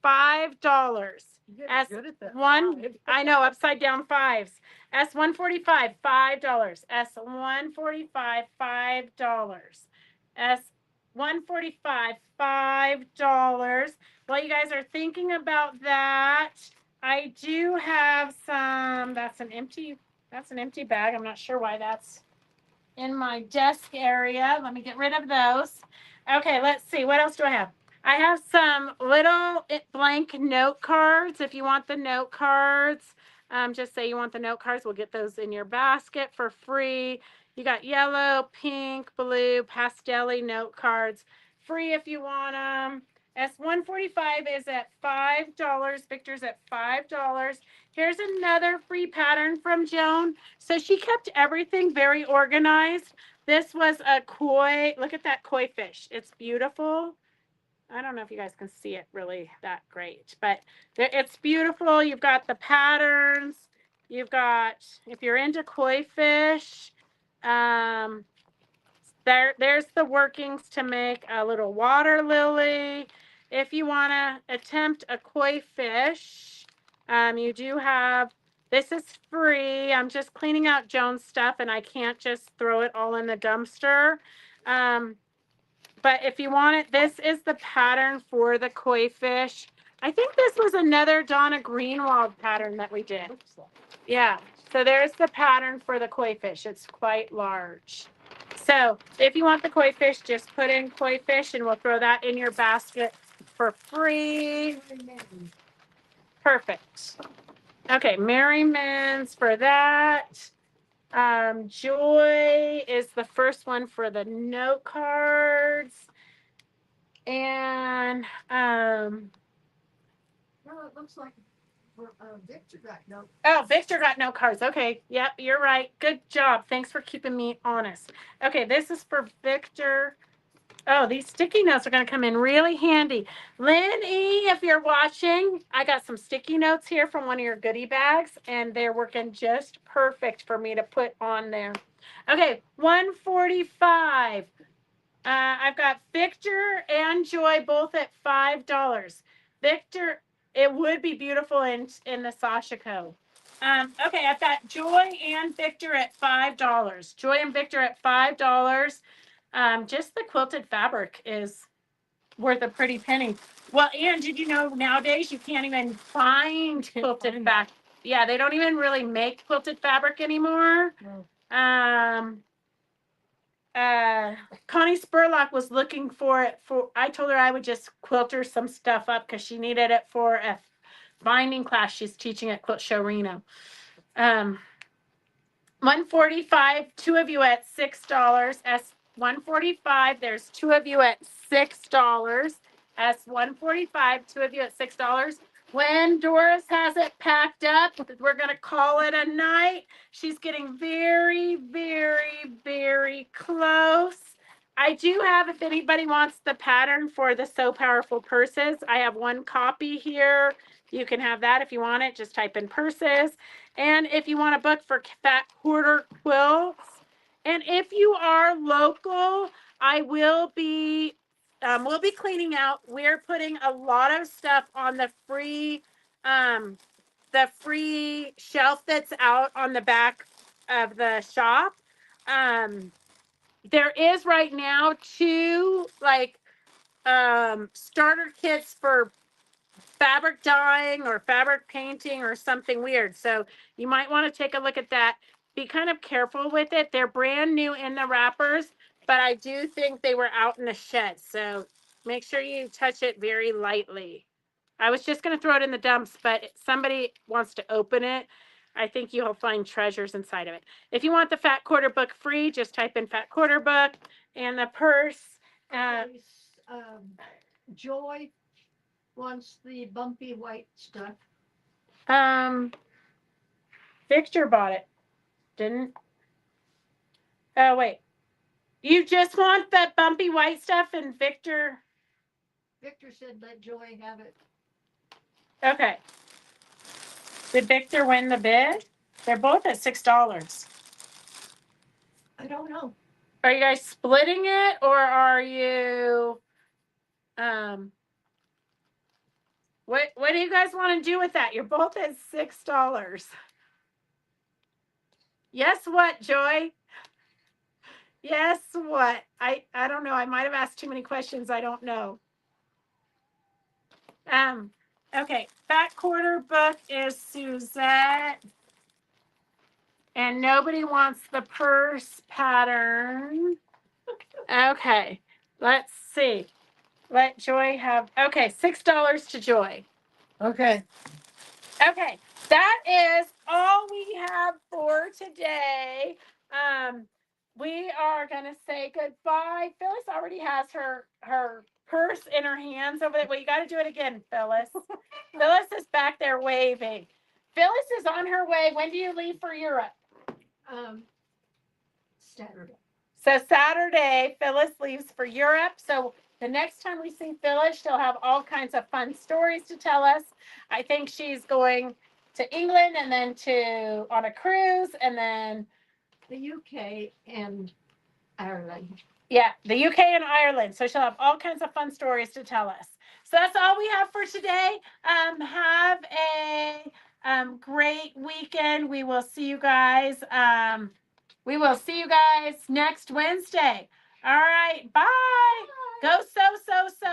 $5. You S get good at that. one, Five. I know, upside down fives. S145, $5. S145, $5. S145, $5. While you guys are thinking about that, I do have some, that's an empty bag. I'm not sure why that's in my desk area. Let me get rid of those. Okay, let's see. What else do I have? I have some little blank note cards. If you want the note cards, just say you want the note cards. We'll get those in your basket for free. You got yellow, pink, blue, pastel-y note cards. Free if you want them. S145 is at $5. Victor's at $5. Here's another free pattern from Joan. So she kept everything very organized. This was a koi. Look at that koi fish. It's beautiful. I don't know if you guys can see it really that great, but it's beautiful. You've got the patterns. You've got, if you're into koi fish, there's the workings to make a little water lily. If you want to attempt a koi fish, you do have, this is free. I'm just cleaning out Joan's stuff and I can't just throw it all in the dumpster. But if you want it, this is the pattern for the koi fish. I think this was another Donna Greenwald pattern that we did. Yeah. So there's the pattern for the koi fish. It's quite large. So if you want the koi fish, just put in koi fish and we'll throw that in your basket for free. Perfect. Okay, Merriman's for that. Joy is the first one for the note cards. And Well, it looks like Victor got no. oh, Victor got no cards. Okay, yep, you're right. Good job. Thanks for keeping me honest. Okay, this is for Victor. Oh, these sticky notes are going to come in really handy. Lynn E., if you're watching, I got some sticky notes here from one of your goodie bags, and they're working just perfect for me to put on there. Okay, 145. I've got Victor and Joy both at $5. Victor, it would be beautiful in the Sashiko. Okay, I've got Joy and Victor at $5. Joy and Victor at $5. Just the quilted fabric is worth a pretty penny. Well, and did you know nowadays you can't even find quilted fabric? Yeah, they don't even really make quilted fabric anymore. No. Connie Spurlock was looking for it for, I told her I would just quilt her some stuff up because she needed it for a binding class she's teaching at Quilt Show Reno. 145, two of you at $6. S 145, there's two of you at $6. S 145, two of you at $6. When Doris has it packed up, we're going to call it a night. She's getting very, very, very close. I do have, if anybody wants the pattern for the So Powerful purses, I have one copy here. You can have that if you want it. Just type in purses. And if you want a book for fat quarter quilts, and if you are local, I will be we'll be cleaning out. We're putting a lot of stuff on the free shelf that's out on the back of the shop. There is right now two starter kits for fabric dyeing or fabric painting or something weird. So you might want to take a look at that. Be kind of careful with it. They're brand new in the wrappers, but I do think they were out in the shed. So make sure you touch it very lightly. I was just going to throw it in the dumps, but if somebody wants to open it, I think you'll find treasures inside of it. If you want the Fat Quarter book free, just type in Fat Quarter book and the purse. Joy wants the bumpy white stuff. Victor bought it, didn't? Oh, wait. You just want the bumpy white stuff and Victor? Victor said let Joy have it. Okay. Did Victor win the bid? They're both at $6. I don't know. Are you guys splitting it or are you, what do you guys want to do with that? You're both at $6. Yes, what, Joy? Yes, what? I don't know. I might have asked too many questions. I don't know. Okay. Fat Quarter book is Suzette. And nobody wants the purse pattern. Okay. Let's see. Let Joy have, okay, $6 to Joy. Okay. Okay, that is all we have for today. We are gonna say goodbye. Phyllis already has her purse in her hands over there. Well, you got to do it again, Phyllis. Phyllis is back there waving. Phyllis is on her way. When do you leave for Europe? Saturday. So Saturday, Phyllis leaves for Europe. So the next time we see Phyllis, she'll have all kinds of fun stories to tell us. I think she's going to England and then on a cruise and then The UK and Ireland. yeah, the UK and Ireland. So she'll have all kinds of fun stories to tell us. So that's all we have for today. Have a great weekend. We will see you guys. Next Wednesday. All right. Bye. Go so.